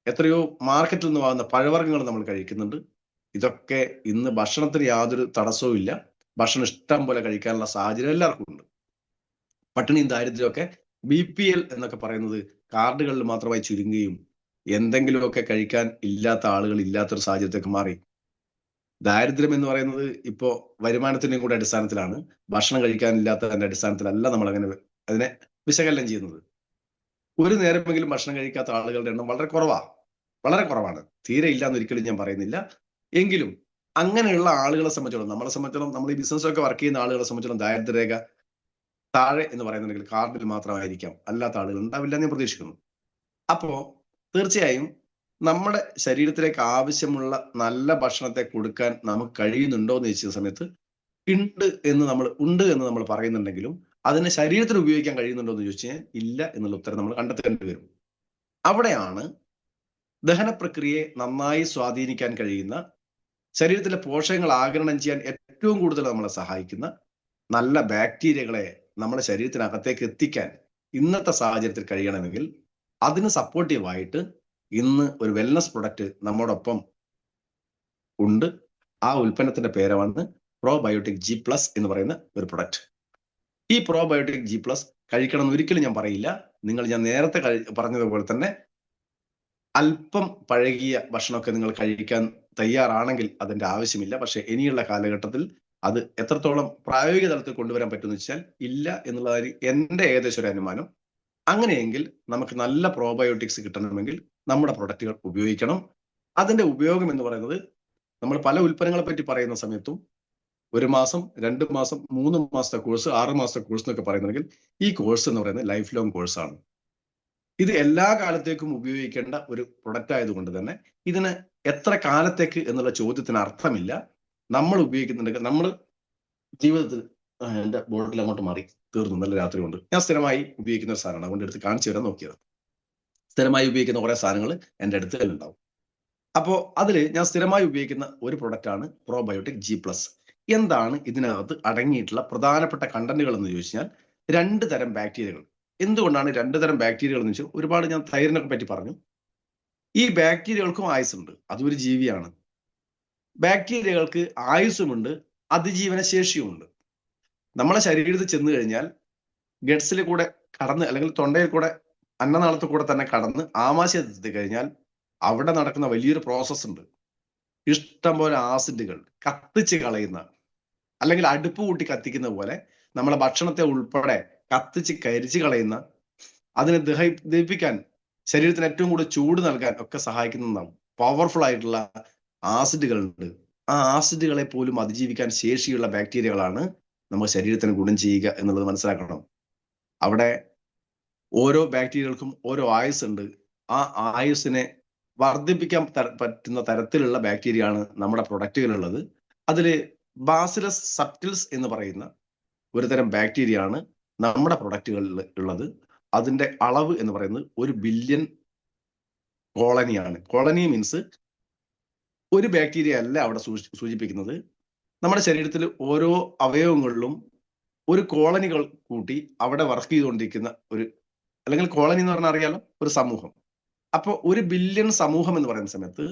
എത്രയോ മാർക്കറ്റിൽ നിന്ന് വാങ്ങുന്ന പഴവർഗ്ഗങ്ങൾ നമ്മൾ കഴിക്കുന്നുണ്ട്. ഇതൊക്കെ ഇന്ന് ഭക്ഷണത്തിന് യാതൊരു തടസ്സവും ഇല്ല. ഭക്ഷണം ഇഷ്ടം പോലെ കഴിക്കാനുള്ള സാഹചര്യം എല്ലാവർക്കും ഉണ്ട്. പട്ടിണിയും ദാരിദ്ര്യമൊക്കെ BPL എന്നൊക്കെ പറയുന്നത് കാർഡുകളിൽ മാത്രമായി ചുരുങ്ങുകയും എന്തെങ്കിലുമൊക്കെ കഴിക്കാൻ ഇല്ലാത്ത ആളുകൾ ഇല്ലാത്തൊരു സാഹചര്യത്തേക്ക് മാറി. ദാരിദ്ര്യം എന്ന് പറയുന്നത് ഇപ്പോ വരുമാനത്തിന്റെയും കൂടെ അടിസ്ഥാനത്തിലാണ്, ഭക്ഷണം കഴിക്കാനില്ലാത്തതിന്റെ അടിസ്ഥാനത്തിലല്ല നമ്മൾ അങ്ങനെ അതിനെ വിശകലനം ചെയ്യുന്നത്. ഒരു നേരമെങ്കിലും ഭക്ഷണം കഴിക്കാത്ത ആളുകളുടെ എണ്ണം വളരെ കുറവാണ്. തീരെ ഇല്ലാന്ന് ഒരിക്കലും ഞാൻ പറയുന്നില്ല. എങ്കിലും അങ്ങനെയുള്ള ആളുകളെ സംബന്ധിച്ചോളം, നമ്മളെ സംബന്ധിച്ചോളം, നമ്മൾ ഈ ബിസിനസ്സൊക്കെ വർക്ക് ചെയ്യുന്ന ആളുകളെ സംബന്ധിച്ചോളം ദാരിദ്ര്യരേഖ താഴെ എന്ന് പറയുന്നുണ്ടെങ്കിൽ കാർഡിൽ മാത്രമായിരിക്കാം, അല്ലാത്ത ആളുകൾ ഉണ്ടാവില്ല എന്ന് ഞാൻ പ്രതീക്ഷിക്കുന്നു. അപ്പോ തീർച്ചയായും നമ്മുടെ ശരീരത്തിലേക്ക് ആവശ്യമുള്ള നല്ല ഭക്ഷണത്തെ കൊടുക്കാൻ നമുക്ക് കഴിയുന്നുണ്ടോ എന്ന് ചോദിച്ച സമയത്ത് ഉണ്ട് എന്ന് നമ്മൾ പറയുന്നുണ്ടെങ്കിലും അതിനെ ശരീരത്തിന് ഉപയോഗിക്കാൻ കഴിയുന്നുണ്ടോ എന്ന് ചോദിച്ചു കഴിഞ്ഞാൽ ഇല്ല എന്നുള്ള ഉത്തരം നമ്മൾ കണ്ടെത്തേണ്ടി വരും. അവിടെയാണ് ദഹന പ്രക്രിയയെ നന്നായി സ്വാധീനിക്കാൻ കഴിയുന്ന, ശരീരത്തിലെ പോഷകങ്ങൾ ആഗിരണം ചെയ്യാൻ ഏറ്റവും കൂടുതൽ നമ്മളെ സഹായിക്കുന്ന നല്ല ബാക്ടീരിയകളെ നമ്മുടെ ശരീരത്തിനകത്തേക്ക് എത്തിക്കാൻ ഇന്നത്തെ സാഹചര്യത്തിൽ കഴിയണമെങ്കിൽ അതിന് സപ്പോർട്ടീവായിട്ട് ഇന്ന് ഒരു വെൽനസ് പ്രൊഡക്റ്റ് നമ്മോടൊപ്പം ഉണ്ട്. ആ ഉൽപ്പന്നത്തിന്റെ പേരാണ് പ്രോബയോട്ടിക് G+ എന്ന് പറയുന്ന ഒരു പ്രൊഡക്റ്റ്. ഈ പ്രോബയോട്ടിക് G+ കഴിക്കണം എന്ന് ഒരിക്കലും ഞാൻ പറയില്ല. ഞാൻ നേരത്തെ പറഞ്ഞതുപോലെ തന്നെ അല്പം പഴകിയ ഭക്ഷണമൊക്കെ നിങ്ങൾ കഴിക്കാൻ തയ്യാറാണെങ്കിൽ അതിന്റെ ആവശ്യമില്ല. പക്ഷെ ഇനിയുള്ള കാലഘട്ടത്തിൽ അത് എത്രത്തോളം പ്രായോഗിക തലത്തിൽ കൊണ്ടുവരാൻ പറ്റുമെന്ന് വെച്ചാൽ ഇല്ല എന്നുള്ളതാണ് എന്റെ ഏകദേശം ഒരു അനുമാനം. അങ്ങനെയെങ്കിൽ നമുക്ക് നല്ല പ്രോബയോട്ടിക്സ് കിട്ടണമെങ്കിൽ നമ്മുടെ പ്രൊഡക്റ്റുകൾ ഉപയോഗിക്കണം. അതിന്റെ ഉപയോഗം എന്ന് പറയുന്നത് നമ്മൾ പല ഉൽപ്പന്നങ്ങളെ പറ്റി പറയുന്ന സമയത്തും 1 മാസം, 2 മാസം, 3 മാസത്തെ കോഴ്സ്, 6 മാസത്തെ കോഴ്സ് എന്നൊക്കെ പറയുന്നുണ്ടെങ്കിൽ ഈ കോഴ്സ് എന്ന് പറയുന്നത് ലൈഫ് ലോങ് കോഴ്സാണ്. ഇത് എല്ലാ കാലത്തേക്കും ഉപയോഗിക്കേണ്ട ഒരു പ്രൊഡക്റ്റ് ആയതുകൊണ്ട് തന്നെ ഇതിന് എത്ര കാലത്തേക്ക് എന്നുള്ള ചോദ്യത്തിന് അർത്ഥമില്ല. നമ്മൾ ഉപയോഗിക്കുന്നുണ്ടെങ്കിൽ നമ്മൾ ജീവിതത്തിൽ എന്റെ ബോട്ടിൽ അങ്ങോട്ട് മാറി തീർന്നു, നല്ല രാത്രി കൊണ്ട്. ഞാൻ സ്ഥിരമായി ഉപയോഗിക്കുന്ന ഒരു സാധനമാണ്, അതുകൊണ്ട് എടുത്ത് കാണിച്ചു തരാൻ നോക്കിയത്. സ്ഥിരമായി ഉപയോഗിക്കുന്ന കുറെ സാധനങ്ങൾ എൻ്റെ അടുത്ത് ഉണ്ടാവും. അപ്പോൾ അതിൽ ഞാൻ സ്ഥിരമായി ഉപയോഗിക്കുന്ന ഒരു പ്രൊഡക്റ്റാണ് പ്രോബയോട്ടിക് G+. എന്താണ് ഇതിനകത്ത് അടങ്ങിയിട്ടുള്ള പ്രധാനപ്പെട്ട കണ്ടന്റുകൾ എന്ന് ചോദിച്ചാൽ 2 തരം ബാക്ടീരിയകൾ. എന്തുകൊണ്ടാണ് 2 തരം ബാക്ടീരിയകൾ എന്ന് വെച്ചാൽ ഒരുപാട് ഞാൻ തൈരിനെ പറ്റി പറഞ്ഞു. ഈ ബാക്ടീരിയകൾക്കും ആയുസ്സുണ്ട്, അതൊരു ജീവിയാണ്. ബാക്ടീരിയകൾക്ക് ആയുസ്സുമുണ്ട്, അതിജീവന ശേഷിയുമുണ്ട്. നമ്മളെ ശരീരത്തിൽ ചെന്ന് കഴിഞ്ഞാൽ ഗട്സിൽ കൂടെ കടന്ന് അല്ലെങ്കിൽ തൊണ്ടയിൽ കൂടെ അന്നനാളത്തിൽ കൂടെ തന്നെ കടന്ന് ആമാശയത്തിൽ കഴിഞ്ഞാൽ അവിടെ നടക്കുന്ന വലിയൊരു പ്രോസസ് ഉണ്ട്. ഇഷ്ടം പോലെ ആസിഡുകൾ കത്തിച്ച് കളയുന്ന, അല്ലെങ്കിൽ അടുപ്പ് കൂട്ടി കത്തിക്കുന്ന പോലെ നമ്മളെ ഭക്ഷണത്തെ ഉൾപ്പെടെ കത്തിച്ച് കരിച്ച് കളയുന്ന, അതിനെ ദഹിപ്പിക്കാൻ, ശരീരത്തിന് ഏറ്റവും കൂടുതൽ ചൂട് നൽകാൻ ഒക്കെ സഹായിക്കുന്ന പവർഫുൾ ആയിട്ടുള്ള ആസിഡുകളുണ്ട്. ആ ആസിഡുകളെ പോലും അതിജീവിക്കാൻ ശേഷിയുള്ള ബാക്ടീരിയകളാണ് നമ്മുടെ ശരീരത്തിന് ഗുണം ചെയ്യുക എന്നുള്ളത് മനസ്സിലാക്കണം. അവിടെ ഓരോ ബാക്ടീരിയകൾക്കും ഓരോ ആയുസ് ഉണ്ട്. ആ ആയുസ്സിനെ വർദ്ധിപ്പിക്കാൻ പറ്റുന്ന തരത്തിലുള്ള ബാക്ടീരിയയാണ് നമ്മുടെ പ്രൊഡക്റ്റുകളുള്ളത്. അതിൽ ബാസിലസ് സബ്റ്റിൽസ് എന്ന് പറയുന്ന ഒരു തരം ബാക്ടീരിയ ആണ് നമ്മുടെ പ്രൊഡക്റ്റുകളിൽ ഉള്ളത്. അതിന്റെ അളവ് എന്ന് പറയുന്നത് 1 ബില്യൺ കോളനിയാണ്. കോളനി മീൻസ് ഒരു ബാക്ടീരിയ അല്ല അവിടെ സൂചിപ്പിക്കുന്നത്. നമ്മുടെ ശരീരത്തിൽ ഓരോ അവയവങ്ങളിലും ഒരു കോളനികൾ കൂട്ടി അവിടെ വർക്ക് ചെയ്തുകൊണ്ടിരിക്കുന്ന ഒരു, അല്ലെങ്കിൽ കോളനി എന്ന് പറഞ്ഞാൽ അറിയാലോ, ഒരു സമൂഹം. അപ്പോൾ 1 ബില്യൺ സമൂഹം എന്ന് പറയുന്ന സമയത്ത്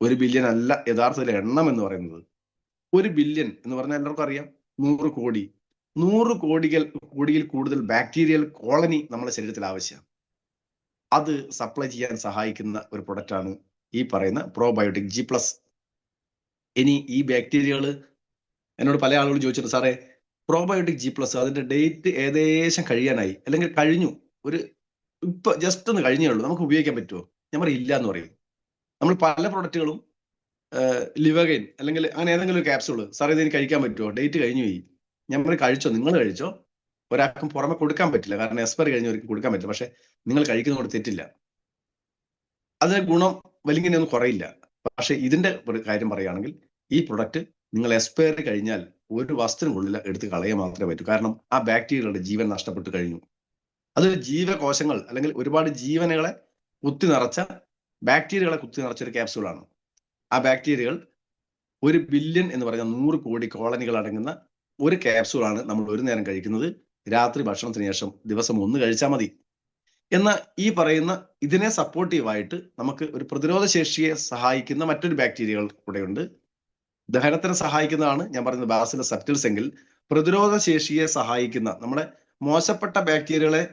1 ബില്യൺ അല്ല യഥാർത്ഥത്തിൽ എണ്ണം എന്ന് പറയുന്നത്. 1 ബില്യൺ എന്ന് പറഞ്ഞാൽ എല്ലാവർക്കും അറിയാം 100 കോടി. 100 കോടിയിൽ കൂടുതൽ ബാക്ടീരിയൽ കോളനി നമ്മുടെ ശരീരത്തിൽ ആവശ്യമാണ്. അത് സപ്ലൈ ചെയ്യാൻ സഹായിക്കുന്ന ഒരു പ്രൊഡക്റ്റാണ് ഈ പറയുന്ന പ്രോബയോട്ടിക് G+. ഇനി ഈ ബാക്ടീരിയകൾ എന്നോട് പല ആളുകൾ ചോദിച്ചിട്ട്, സാറേ പ്രോബയോട്ടിക് G+ അതിന്റെ ഡേറ്റ് ഏകദേശം കഴിയാനായി, അല്ലെങ്കിൽ കഴിഞ്ഞു, ഇപ്പൊ ജസ്റ്റ് ഒന്ന് കഴിഞ്ഞേ ഉള്ളൂ, നമുക്ക് ഉപയോഗിക്കാൻ പറ്റുമോ? ഞാൻ പറയും ഇല്ല എന്ന് പറയും. നമ്മൾ പല പ്രൊഡക്റ്റുകളും ലിവഗൈൻ അല്ലെങ്കിൽ അങ്ങനെ ഏതെങ്കിലും ഒരു ക്യാപ്സൂള്, സാറേ ഇതിന് കഴിക്കാൻ പറ്റുമോ? ഡേറ്റ് കഴിഞ്ഞു പോയി. ഞാൻ പറയും കഴിച്ചോ, നിങ്ങൾ കഴിച്ചോ, ഒരാൾക്കും പുറമെ കൊടുക്കാൻ പറ്റില്ല, കാരണം എക്സ്പയറി കഴിഞ്ഞവർക്ക് കൊടുക്കാൻ പറ്റില്ല. പക്ഷെ നിങ്ങൾ കഴിക്കുന്നതോട് തെറ്റില്ല, അതിന് ഗുണം വലിങ്ങനെയൊന്നും കുറയില്ല. പക്ഷെ ഇതിന്റെ ഒരു കാര്യം പറയുകയാണെങ്കിൽ ഈ പ്രൊഡക്റ്റ് നിങ്ങൾ എക്സ്പയറി കഴിഞ്ഞാൽ 1 വർഷത്തിനുള്ളിൽ എടുത്ത് കളയാൻ മാത്രമേ പറ്റൂ. കാരണം ആ ബാക്ടീരിയകളുടെ ജീവൻ നഷ്ടപ്പെട്ടു കഴിഞ്ഞു. അതൊരു ജീവകോശങ്ങൾ അല്ലെങ്കിൽ ഒരുപാട് ജീവനുകളെ കുത്തി നിറച്ച ബാക്ടീരിയകളെ കുത്തി നിറച്ച ഒരു ക്യാപ്സൂളാണ്. ആ ബാക്ടീരിയകൾ 1 ബില്യൺ എന്ന് പറഞ്ഞ 100 കോടി കോളനികൾ അടങ്ങുന്ന ഒരു ക്യാപ്സൂളാണ് നമ്മൾ ഒരു നേരം കഴിക്കുന്നത്. രാത്രി ഭക്ഷണത്തിന് ശേഷം ദിവസം 1 കഴിച്ചാൽ മതി. എന്നാൽ ഈ പറയുന്ന ഇതിനെ സപ്പോർട്ടീവായിട്ട് നമുക്ക് ഒരു പ്രതിരോധ ശേഷിയെ സഹായിക്കുന്ന മറ്റൊരു ബാക്ടീരിയകൾ കൂടെയുണ്ട്. ദഹനത്തിന് സഹായിക്കുന്നതാണ് ഞാൻ പറയുന്നത് ബാസിലസ് സബ്റ്റിൽസ് എങ്കിൽ, പ്രതിരോധ ശേഷിയെ സഹായിക്കുന്ന, നമ്മുടെ മോശപ്പെട്ട ബാക്ടീരിയകളെ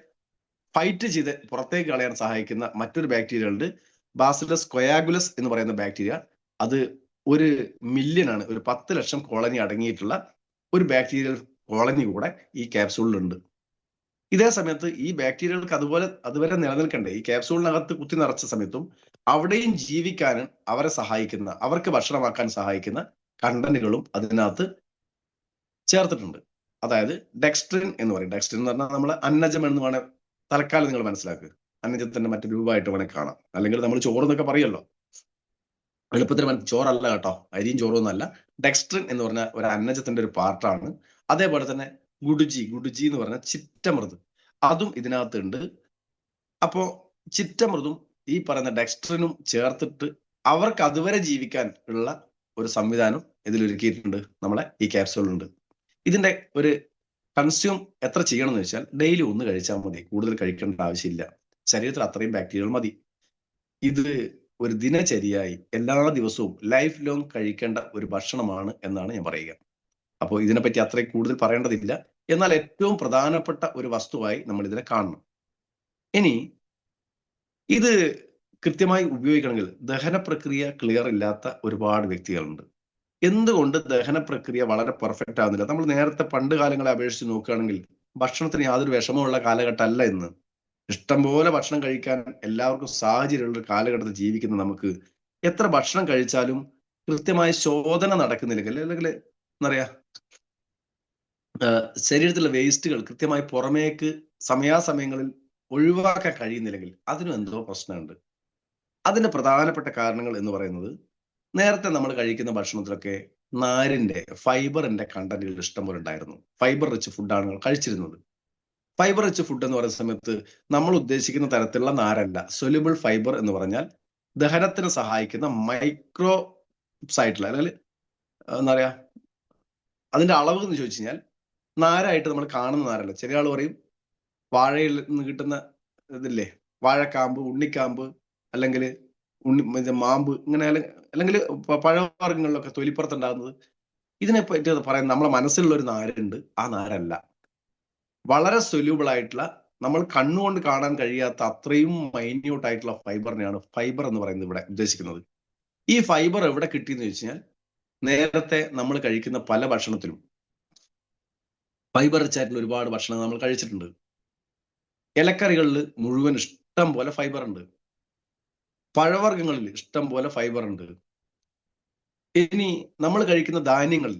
ഫൈറ്റ് ചെയ്ത് പുറത്തേക്ക് കളയാൻ സഹായിക്കുന്ന മറ്റൊരു ബാക്ടീരിയ ഉണ്ട്, ബാസിലസ് കൊയാഗുലസ് എന്ന് പറയുന്ന ബാക്ടീരിയ. അത് 1 മില്യൺ ആണ്, ഒരു 10 ലക്ഷം കോളനി അടങ്ങിയിട്ടുള്ള ഒരു ബാക്ടീരിയൽ കോളനി കൂടെ ഈ ക്യാപ്സൂളിലുണ്ട്. ഇതേ സമയത്ത് ഈ ബാക്ടീരിയകൾക്ക് അതുവരെ നിലനിൽക്കണ്ടേ, ഈ ക്യാപ്സൂളിനകത്ത് കുത്തി നിറച്ച സമയത്തും അവിടെയും ജീവിക്കാനും അവരെ സഹായിക്കുന്ന, അവർക്ക് ഭക്ഷണമാക്കാൻ സഹായിക്കുന്ന കണ്ടന്റുകളും അതിനകത്ത് ചേർത്തിട്ടുണ്ട്. അതായത് ഡെക്സ്ട്രിൻ എന്ന് പറയും. ഡെക്സ്ട്രിൻ എന്ന് പറഞ്ഞാൽ നമ്മൾ അന്നജം എന്ന് വേണേൽ തൽക്കാലം നിങ്ങൾ മനസ്സിലാക്കുക, അന്നജത്തിന്റെ മറ്റു രൂപമായിട്ട് വേണേൽ കാണാം. അല്ലെങ്കിൽ നമ്മൾ ചോറെന്നൊക്കെ പറയുമല്ലോ, എളുപ്പത്തിൽ ചോറല്ല കേട്ടോ, അരിയും ചോറും ഒന്നല്ല. ഡെക്സ്ട്രിൻ എന്ന് പറഞ്ഞാൽ ഒരു അന്നജത്തിന്റെ ഒരു പാർട്ടാണ്. അതേപോലെ തന്നെ ഗുഡുജി എന്ന് പറഞ്ഞ ചിറ്റമൃത്, അതും ഇതിനകത്തുണ്ട്. അപ്പോ ചിറ്റമൃതും ഈ പറയുന്ന ഡെക്സ്ട്രിനും ചേർത്തിട്ട് അവർക്ക് അതുവരെ ജീവിക്കാൻ ഉള്ള ഒരു സംവിധാനം ഇതിലൊരുക്കിയിട്ടുണ്ട്, നമ്മളെ ഈ ക്യാപ്സൂളുണ്ട്. ഇതിന്റെ ഒരു കൺസ്യൂം എത്ര ചെയ്യണം എന്ന് വെച്ചാൽ ഡെയിലി 1 കഴിച്ചാൽ മതി, കൂടുതൽ കഴിക്കേണ്ട ആവശ്യമില്ല. ശരീരത്തിൽ അത്രയും ബാക്ടീരിയകൾ മതി. ഇത് ഒരു ദിനചര്യയായി എല്ലാ ദിവസവും ലൈഫ് ലോങ് കഴിക്കേണ്ട ഒരു ഭക്ഷണമാണ് എന്നാണ് ഞാൻ പറയുക. അപ്പോൾ ഇതിനെപ്പറ്റി അത്രയും കൂടുതൽ പറയേണ്ടതില്ല. എന്നാൽ ഏറ്റവും പ്രധാനപ്പെട്ട ഒരു വസ്തുവായി നമ്മൾ ഇതിനെ കാണണം. ഇനി ഇത് കൃത്യമായി ഉപയോഗിക്കണമെങ്കിൽ ദഹന പ്രക്രിയ ക്ലിയർ ഇല്ലാത്ത ഒരുപാട് വ്യക്തികളുണ്ട്. എന്തുകൊണ്ട് ദഹന പ്രക്രിയ വളരെ പെർഫെക്റ്റ് ആവുന്നില്ല? നമ്മൾ നേരത്തെ പണ്ട് കാലങ്ങളെ അപേക്ഷിച്ച് നോക്കുകയാണെങ്കിൽ ഭക്ഷണത്തിന് യാതൊരു വിഷമമുള്ള കാലഘട്ടമല്ല ഇന്ന്. ഇഷ്ടംപോലെ ഭക്ഷണം കഴിക്കാൻ എല്ലാവർക്കും സാഹചര്യമുള്ള ഒരു കാലഘട്ടത്തിൽ ജീവിക്കുന്ന നമുക്ക് എത്ര ഭക്ഷണം കഴിച്ചാലും കൃത്യമായ ശോധന നടക്കുന്നില്ലെങ്കിൽ, അല്ലെങ്കിൽ എന്താ പറയാ, ശരീരത്തിലെ വേസ്റ്റുകൾ കൃത്യമായി പുറമേക്ക് സമയാസമയങ്ങളിൽ ഒഴിവാക്കാൻ കഴിയുന്നില്ലെങ്കിൽ അതിനും എന്തോ പ്രശ്നമുണ്ട്. അതിന്റെ പ്രധാനപ്പെട്ട കാരണങ്ങൾ എന്ന് പറയുന്നത്, നേരത്തെ നമ്മൾ കഴിക്കുന്ന ഭക്ഷണത്തിലൊക്കെ നാരിന്റെ ഫൈബറിന്റെ കണ്ടന്റുകൾ ഇഷ്ടംപോലെ ഉണ്ടായിരുന്നു. ഫൈബർ റിച്ച് ഫുഡാണ് കഴിച്ചിരുന്നത്. ഫൈബർ റിച്ച് ഫുഡ് എന്ന് പറയുന്ന സമയത്ത് നമ്മൾ ഉദ്ദേശിക്കുന്ന തരത്തിലുള്ള നാരല്ല. സൊല്യൂബിൾ ഫൈബർ എന്ന് പറഞ്ഞാൽ ദഹനത്തിന് സഹായിക്കുന്ന മൈക്രോബ്സ് ആയിട്ടുള്ള, അല്ലെങ്കിൽ എന്താ പറയാ, അതിന്റെ അളവ് എന്ന് ചോദിച്ചു കഴിഞ്ഞാൽ നാരായിട്ട് നമ്മൾ കാണുന്ന നാരല്ല. ചില ആൾ പറയും വാഴയിൽ നിന്ന് കിട്ടുന്ന ഇതില്ലേ, വാഴക്കാമ്പ്, ഉണ്ണിക്കാമ്പ്, അല്ലെങ്കിൽ മാമ്പ്, ഇങ്ങനെ അല്ലെങ്കിൽ പഴവർഗ്ഗങ്ങളിലൊക്കെ തൊലിപ്പുറത്തുണ്ടാകുന്നത്, ഇതിനെ പറ്റി പറയാൻ നമ്മളെ മനസ്സിലുള്ള ഒരു നാരുണ്ട്. ആ നാരല്ല. വളരെ സൊല്യൂബിൾ ആയിട്ടുള്ള, നമ്മൾ കണ്ണുകൊണ്ട് കാണാൻ കഴിയാത്ത അത്രയും മൈന്യൂട്ട് ആയിട്ടുള്ള ഫൈബറിനെയാണ് ഫൈബർ എന്ന് പറയുന്നത് ഇവിടെ ഉദ്ദേശിക്കുന്നത്. ഈ ഫൈബർ എവിടെ കിട്ടിയെന്ന് ചോദിച്ചു കഴിഞ്ഞാൽ, നേരത്തെ നമ്മൾ കഴിക്കുന്ന പല ഭക്ഷണത്തിലും ഫൈബർ റിച്ച് ആയിട്ടുള്ള ഒരുപാട് ഭക്ഷണം നമ്മൾ കഴിച്ചിട്ടുണ്ട്. ഇലക്കറികളിൽ മുഴുവൻ ഇഷ്ടം പോലെ ഫൈബർ ഉണ്ട്. പഴവർഗ്ഗങ്ങളിൽ ഇഷ്ടം പോലെ ഫൈബർ ഉണ്ട്. ഇനി നമ്മൾ കഴിക്കുന്ന ധാന്യങ്ങളിൽ,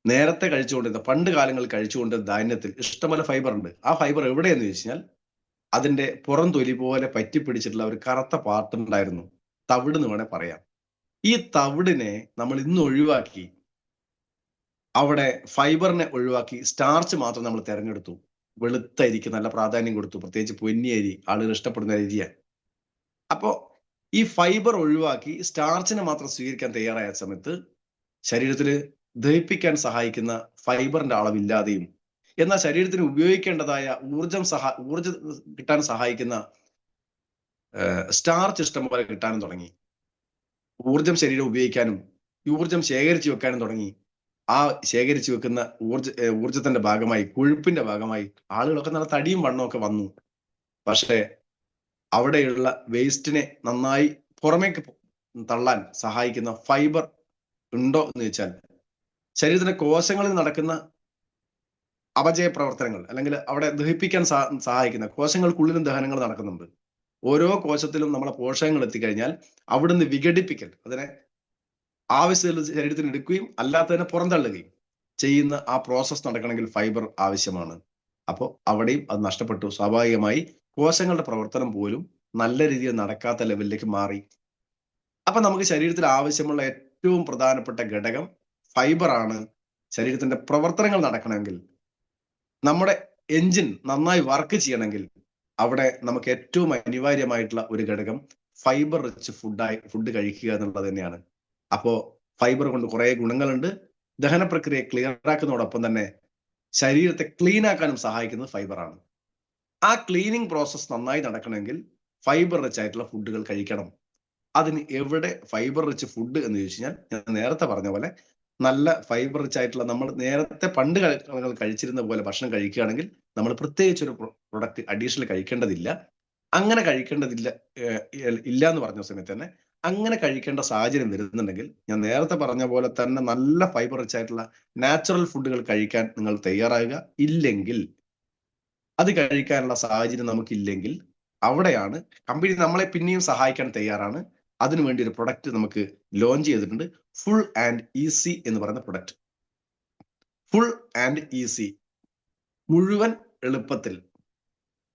നേരത്തെ കഴിച്ചുകൊണ്ടിരുന്ന, പണ്ട് കാലങ്ങളിൽ കഴിച്ചുകൊണ്ടിരുന്ന ധാന്യത്തിൽ ഇഷ്ടംപോലെ ഫൈബർ ഉണ്ട്. ആ ഫൈബർ എവിടെയെന്ന് ചോദിച്ചു കഴിഞ്ഞാൽ അതിന്റെ പുറം തൊലി പോലെ പറ്റിപ്പിടിച്ചിട്ടുള്ള ഒരു കറുത്ത പാർട്ട് ഉണ്ടായിരുന്നു. തവിട് എന്ന് വേണേൽ പറയാം. ഈ തവിടിനെ നമ്മൾ ഇന്ന് ഒഴിവാക്കി, അവിടെ ഫൈബറിനെ ഒഴിവാക്കി സ്റ്റാർച്ച് മാത്രം നമ്മൾ തിരഞ്ഞെടുത്തു. വെളുത്ത അരിക്ക് നല്ല പ്രാധാന്യം കൊടുത്തു. പ്രത്യേകിച്ച് പൊന്നി അരി ആളുകൾ ഇഷ്ടപ്പെടുന്ന അരിയാണ്. അപ്പോ ഈ ഫൈബർ ഒഴിവാക്കി സ്റ്റാർച്ചിനെ മാത്രം സ്വീകരിക്കാൻ തയ്യാറായ സമയത്ത് ശരീരത്തിൽ ദഹിപ്പിക്കാൻ സഹായിക്കുന്ന ഫൈബറിന്റെ അളവില്ലാതെയും, എന്നാൽ ശരീരത്തിന് ഉപയോഗിക്കേണ്ടതായ ഊർജം കിട്ടാൻ സഹായിക്കുന്ന സ്റ്റാർച്ച് ഇഷ്ടം പോലെ കിട്ടാനും തുടങ്ങി. ഊർജം ശരീരം ഉപയോഗിക്കാനും ഊർജം ശേഖരിച്ചു വെക്കാനും തുടങ്ങി. ആ ശേഖരിച്ചു വെക്കുന്ന ഊർജത്തിന്റെ ഭാഗമായി, കൊഴുപ്പിന്റെ ഭാഗമായി ആളുകളൊക്കെ നല്ല തടിയും വണ്ണവും ഒക്കെ വന്നു. പക്ഷേ അവിടെയുള്ള വേസ്റ്റിനെ നന്നായി പുറമേക്ക് തള്ളാൻ സഹായിക്കുന്ന ഫൈബർ ഉണ്ടോ എന്ന് ചോദിച്ചാൽ, ശരീരത്തിന്റെ കോശങ്ങളിൽ നടക്കുന്ന അപചയ പ്രവർത്തനങ്ങൾ, അല്ലെങ്കിൽ അവിടെ ദഹിപ്പിക്കാൻ സഹായിക്കുന്ന കോശങ്ങൾക്കുള്ളിലും ദഹനങ്ങൾ നടക്കുന്നുണ്ട്. ഓരോ കോശത്തിലും നമ്മളെ പോഷകങ്ങൾ എത്തിക്കഴിഞ്ഞാൽ അവിടുന്ന് വിഘടിപ്പിക്കൽ, അതിനെ ആവശ്യമുള്ള ശരീരത്തിന് എടുക്കുകയും അല്ലാത്തതിനെ പുറന്തള്ളുകയും ചെയ്യുന്ന ആ പ്രോസസ് നടക്കണമെങ്കിൽ ഫൈബർ ആവശ്യമാണ്. അപ്പോൾ അവിടെയും അത് നഷ്ടപ്പെട്ടു. സ്വാഭാവികമായി കോശങ്ങളുടെ പ്രവർത്തനം പോലും നല്ല രീതിയിൽ നടക്കാത്ത ലെവലിലേക്ക് മാറി. അപ്പൊ നമുക്ക് ശരീരത്തിൽ ആവശ്യമുള്ള ഏറ്റവും പ്രധാനപ്പെട്ട ഘടകം ഫൈബർ ആണ്. ശരീരത്തിന്റെ പ്രവർത്തനങ്ങൾ നടക്കണമെങ്കിൽ, നമ്മുടെ എഞ്ചിൻ നന്നായി വർക്ക് ചെയ്യണമെങ്കിൽ, അവിടെ നമുക്ക് ഏറ്റവും അനിവാര്യമായിട്ടുള്ള ഒരു ഘടകം ഫൈബർ റിച്ച് ഫുഡ് കഴിക്കുക എന്നുള്ളത് തന്നെയാണ്. അപ്പോ ഫൈബർ കൊണ്ട് കുറെ ഗുണങ്ങളുണ്ട്. ദഹന പ്രക്രിയ ക്ലിയർ ആക്കുന്നതോടൊപ്പം തന്നെ ശരീരത്തെ ക്ലീൻ ആക്കാനും സഹായിക്കുന്നത് ഫൈബറാണ്. ആ ക്ലീനിങ് പ്രോസസ് നന്നായി നടക്കണമെങ്കിൽ ഫൈബർ റിച്ച് ആയിട്ടുള്ള ഫുഡുകൾ കഴിക്കണം. അതിന് എവിടെ ഫൈബർ റിച്ച് ഫുഡ് എന്ന് ചോദിച്ചു കഴിഞ്ഞാൽ, ഞാൻ നേരത്തെ പറഞ്ഞ പോലെ നല്ല ഫൈബർ റിച്ച് ആയിട്ടുള്ള, നമ്മൾ നേരത്തെ പണ്ട് കഴിച്ചിരുന്ന പോലെ ഭക്ഷണം കഴിക്കുകയാണെങ്കിൽ നമ്മൾ പ്രത്യേകിച്ച് ഒരു പ്രൊഡക്റ്റ് അഡീഷണൽ കഴിക്കേണ്ടതില്ല. അങ്ങനെ കഴിക്കേണ്ടതില്ല ഇല്ല എന്ന് പറഞ്ഞ സമയത്ത് തന്നെ അങ്ങനെ കഴിക്കേണ്ട സാഹചര്യം വരുന്നുണ്ടെങ്കിൽ, ഞാൻ നേരത്തെ പറഞ്ഞ പോലെ തന്നെ നല്ല ഫൈബർ റിച്ച് ആയിട്ടുള്ള നാച്ചുറൽ ഫുഡുകൾ കഴിക്കാൻ നിങ്ങൾ തയ്യാറാകുക. ഇല്ലെങ്കിൽ, അത് കഴിക്കാനുള്ള സാഹചര്യം നമുക്കില്ലെങ്കിൽ, അവിടെയാണ് കമ്പനി നമ്മളെ പിന്നെയും സഹായിക്കാൻ തയ്യാറാണ്. അതിനുവേണ്ടി ഒരു പ്രൊഡക്റ്റ് നമുക്ക് ലോഞ്ച് ചെയ്തിട്ടുണ്ട്, ഫുൾ ആൻഡ് ഈസി എന്ന് പറയുന്ന പ്രൊഡക്റ്റ്. ഫുൾ ആൻഡ് ഈസി, മുഴുവൻ എളുപ്പത്തിൽ,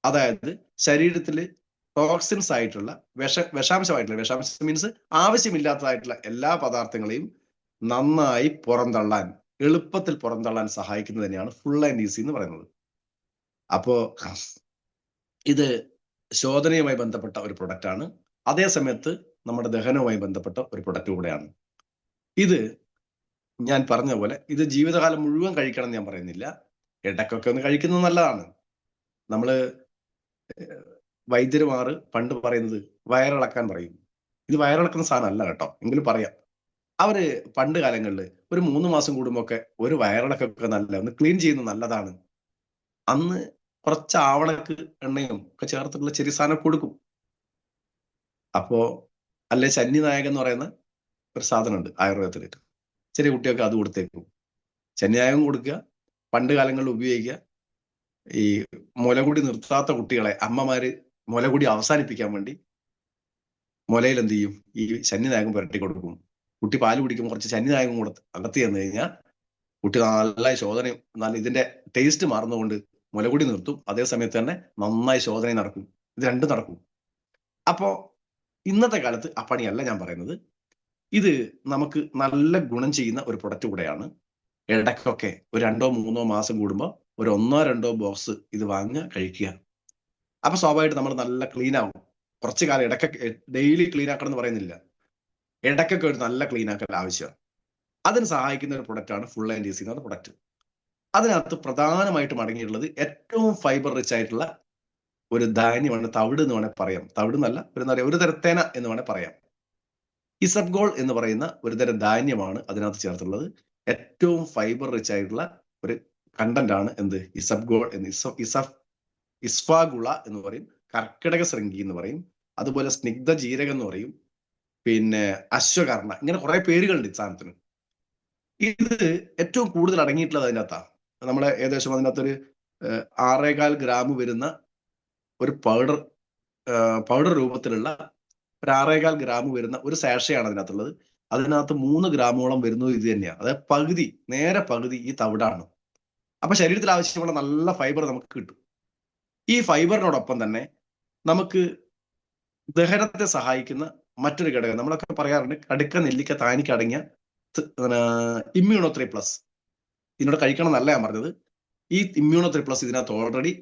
അതായത് ശരീരത്തിൽ ടോക്സിൻസ് ആയിട്ടുള്ള വിഷാംശം മീൻസ് ആവശ്യമില്ലാത്തതായിട്ടുള്ള എല്ലാ പദാർത്ഥങ്ങളെയും നന്നായി പുറന്തള്ളാൻ, എളുപ്പത്തിൽ പുറന്തള്ളാൻ സഹായിക്കുന്നത് തന്നെയാണ് ഫുൾ ആൻഡ് ഈസി എന്ന് പറയുന്നത്. അപ്പോ ഇത് ശോധനയുമായി ബന്ധപ്പെട്ട ഒരു പ്രൊഡക്റ്റ് ആണ്. അതേ സമയത്ത് നമ്മുടെ ദഹനവുമായി ബന്ധപ്പെട്ട ഒരു പ്രൊഡക്റ്റ് കൂടെയാണ്. ഇത് ഞാൻ പറഞ്ഞ പോലെ ഇത് ജീവിതകാലം മുഴുവൻ കഴിക്കണം എന്ന് ഞാൻ പറയുന്നില്ല. ഇടയ്ക്കൊക്കെ ഒന്ന് കഴിക്കുന്നത് നല്ലതാണ്. നമ്മള് വൈദ്യരുമാർ പണ്ട് പറയുന്നത് വയറിളക്കാൻ പറയും. ഇത് വയറിളക്കുന്ന സാധനം അല്ല കേട്ടോ, എങ്കിലും പറയാം. അവര് പണ്ട് കാലങ്ങളിൽ ഒരു 3 മാസം കൂടുമ്പോ ഒക്കെ ഒരു വയറിളക്കൊക്കെ ഒന്ന് ക്ലീൻ ചെയ്യുന്നത് നല്ലതാണ്. അന്ന് കുറച്ച് ആവണക്ക് എണ്ണയും ഒക്കെ ചേർത്തിട്ടുള്ള ചെറിയ സാധനം കൊടുക്കും. അപ്പോ അല്ലെ ശല്യനായകൻ എന്ന് പറയുന്ന ഒരു സാധനമുണ്ട് ആയുർവേദത്തിൽ. ചെറിയ കുട്ടികൾക്ക് അത് കൊടുത്തേക്കും. ശല്യനായകം കൊടുക്കുക, പണ്ട് കാലങ്ങളിൽ ഉപയോഗിക്കുക. ഈ മുലകുടി നിർത്താത്ത കുട്ടികളെ അമ്മമാര് മുലകുടി അവസാനിപ്പിക്കാൻ വേണ്ടി മുലയിൽ എന്ത് ചെയ്യും, ഈ ശല്യനായകം പുരട്ടി കൊടുക്കും. കുട്ടി പാല് കുടിക്കുമ്പോൾ കുറച്ച് ശല്യനായകം കൂടെ അകത്ത് ചെന്ന് കഴിഞ്ഞാൽ കുട്ടി നല്ല ശോധനയും നല്ല ഇതിന്റെ ടേസ്റ്റ് മാറുന്നതുകൊണ്ട് മുലകുടി നിർത്തും. അതേ സമയത്ത് തന്നെ നന്നായി ശോധനയും നടക്കും. ഇത് രണ്ടും നടക്കും. അപ്പോ ഇന്നത്തെ കാലത്ത് ആ പണിയല്ല ഞാൻ പറയുന്നത്. ഇത് നമുക്ക് നല്ല ഗുണം ചെയ്യുന്ന ഒരു പ്രൊഡക്റ്റ് കൂടെയാണ്. ഇടയ്ക്കൊക്കെ ഒരു 2-3 മാസം കൂടുമ്പോൾ ഒരു 1-2 ബോക്സ് ഇത് വാങ്ങുക, കഴിക്കുക. അപ്പൊ സ്വാഭാവികമായിട്ട് നമ്മൾ നല്ല ക്ലീൻ ആവും. കുറച്ചു കാലം ഇടയ്ക്കൊക്കെ ഡെയിലി ക്ലീൻ ആക്കണം എന്ന് പറയുന്നില്ല, ഇടയ്ക്കൊക്കെ ഒരു നല്ല ക്ലീൻ ആക്കൽ ആവശ്യമാണ്. അതിന് സഹായിക്കുന്ന ഒരു പ്രൊഡക്റ്റാണ് ഫുൾ ആൻഡ് ഈസി എന്ന പ്രൊഡക്റ്റ്. അതിനകത്ത് പ്രധാനമായിട്ടും അടങ്ങിയിട്ടുള്ളത് ഏറ്റവും ഫൈബർ റിച്ച് ആയിട്ടുള്ള ഒരു ധാന്യമാണ് തവിട് എന്ന് വേണേൽ പറയാം. തവിട് എന്നല്ല, ഒരു തരത്തേന എന്ന് വേണേൽ പറയാം. ഇസബ്ഗോൾ എന്ന് പറയുന്ന ഒരു തരം ധാന്യമാണ് അതിനകത്ത് ചേർത്തുള്ളത്. ഏറ്റവും ഫൈബർ റിച്ച് ആയിട്ടുള്ള ഒരു കണ്ടന്റ് ആണ് എന്ത്, ഇസബ്ഗോൾ എന്ന്. ഇസ്ഫാഗുള എന്ന് പറയും, കർക്കിടക ശൃംഗി എന്ന് പറയും, അതുപോലെ സ്നിഗ്ധ ജീരകം എന്ന് പറയും, പിന്നെ അശ്വകർണ, ഇങ്ങനെ കുറെ പേരുകളുണ്ട് ഈ സാധനത്തിന്. ഇത് ഏറ്റവും കൂടുതൽ അടങ്ങിയിട്ടുള്ളത് അതിനകത്താണ്. നമ്മളെ ഏകദേശം അതിനകത്തൊരു 6.25 ഗ്രാം വരുന്ന ഒരു പൗഡർ രൂപത്തിലുള്ള ഒരു 6.25 ഗ്രാം വരുന്ന ഒരു സാഷയാണ് അതിനകത്തുള്ളത്. അതിനകത്ത് 3 ഗ്രാമോളം വരുന്നത് ഇത് തന്നെയാണ്. അതായത് പകുതി, നേരെ പകുതി ഈ തവിടാണ്. അപ്പൊ ശരീരത്തിൽ ആവശ്യമുള്ള നല്ല ഫൈബർ നമുക്ക് കിട്ടും. ഈ ഫൈബറിനോടൊപ്പം തന്നെ നമുക്ക് ദഹനത്തെ സഹായിക്കുന്ന മറ്റൊരു ഘടകം നമ്മളൊക്കെ പറയാറുണ്ട്, കടുക്ക, നെല്ലിക്ക, താനിക്ക് അടങ്ങിയ ഇമ്മ്യൂണോ 3+. ഇതിനോട് കഴിക്കണം എന്നല്ല ഞാൻ പറഞ്ഞത്. ഈ ഇമ്മ്യൂണോ 3+ ഇതിനകത്ത് ഓൾറെഡി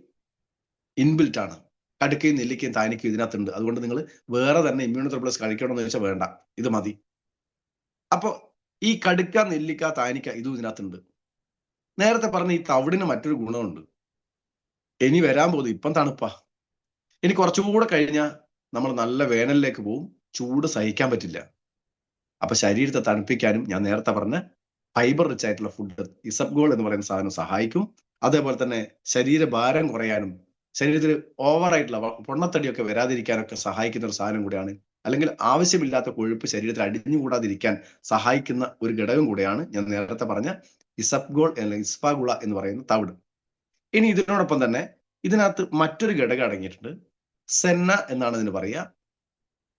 ഇൻബിൽറ്റ് ആണ്. കടുക്കയും നെല്ലിക്കയും താനിക്കും ഇതിനകത്തുണ്ട്. അതുകൊണ്ട് നിങ്ങൾ വേറെ തന്നെ ഇമ്മ്യൂണോ 3+ കഴിക്കണമെന്ന് ചോദിച്ചാൽ വേണ്ട, ഇത് മതി. അപ്പൊ ഈ കടുക്ക, നെല്ലിക്ക, താനിക്ക ഇതും ഇതിനകത്തുണ്ട്. നേരത്തെ പറഞ്ഞ ഈ തവിടിന് മറ്റൊരു ഗുണമുണ്ട്. ഇനി വരാൻ പോകുന്നത്, ഇപ്പം തണുപ്പാ, ഇനി കുറച്ചുകൂടെ കഴിഞ്ഞാൽ നമ്മൾ നല്ല വേനലിലേക്ക് പോവും, ചൂട് സഹിക്കാൻ പറ്റില്ല. അപ്പൊ ശരീരത്തെ തണുപ്പിക്കാനും ഞാൻ നേരത്തെ പറഞ്ഞ ഫൈബർ റിച്ച് ആയിട്ടുള്ള ഫുഡ് ഇസബ്ഗോൾ എന്ന് പറയുന്ന സാധനം സഹായിക്കും. അതേപോലെ തന്നെ ശരീരഭാരം കുറയാനും ശരീരത്തിൽ ഓവറായിട്ടുള്ള പൊണ്ണത്തടിയൊക്കെ വരാതിരിക്കാനൊക്കെ സഹായിക്കുന്ന ഒരു സാധനം കൂടെയാണ്. അല്ലെങ്കിൽ ആവശ്യമില്ലാത്ത കൊഴുപ്പ് ശരീരത്തിൽ അടിഞ്ഞുകൂടാതിരിക്കാൻ സഹായിക്കുന്ന ഒരു ഘടകം കൂടെയാണ് ഞാൻ നേരത്തെ പറഞ്ഞ ഇസബ്ഗോൾ അല്ലെങ്കിൽ ഇസ്ഫാഗുള എന്ന് പറയുന്ന തവിട്. ഇനി ഇതിനോടൊപ്പം തന്നെ ഇതിനകത്ത് മറ്റൊരു ഘടകം അടങ്ങിയിട്ടുണ്ട്. സെന്ന എന്നാണ് ഇതിന് പറയുക,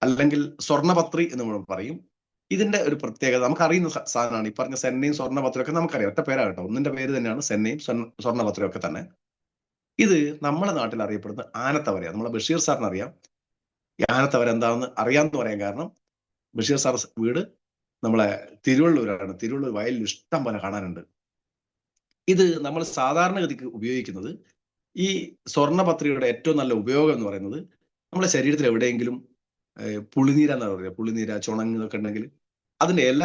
അല്ലെങ്കിൽ സ്വർണ്ണപത്രി എന്ന് നമ്മൾ പറയും. ഇതിന്റെ ഒരു പ്രത്യേകത നമുക്കറിയുന്ന സാധനമാണ്. ഈ പറഞ്ഞ സെന്നയും സ്വർണ്ണപത്രിയും ഒക്കെ നമുക്കറിയാം, ഒറ്റ പേരാകട്ടോ, ഒന്നിന്റെ പേര് തന്നെയാണ് സെന്നയും സ്വർണ്ണപത്രിയും ഒക്കെ തന്നെ. ഇത് നമ്മുടെ നാട്ടിൽ അറിയപ്പെടുന്ന ആനത്തവരയാണ്. നമ്മളെ ബഷീർ സാറിന് അറിയാം ഈ ആനത്തവര എന്താണെന്ന് അറിയാമെന്ന് പറയാൻ കാരണം, ബഷീർ സാർ വീട് നമ്മളെ തിരുവള്ളൂരാണ്. തിരുവള്ളൂർ വയലിൽ ഇഷ്ടം പോലെ കാണാനുണ്ട്. ഇത് നമ്മൾ സാധാരണഗതിക്ക് ഉപയോഗിക്കുന്നത്, ഈ സ്വർണ്ണപത്രിയുടെ ഏറ്റവും നല്ല ഉപയോഗം എന്ന് പറയുന്നത്, നമ്മുടെ ശരീരത്തിൽ എവിടെയെങ്കിലും പുളിനീര എന്നാ പറയുക, പുളിനീര, ചുണങ്ങ് ഇതൊക്കെ ഉണ്ടെങ്കിൽ അതിന്റെ ഇല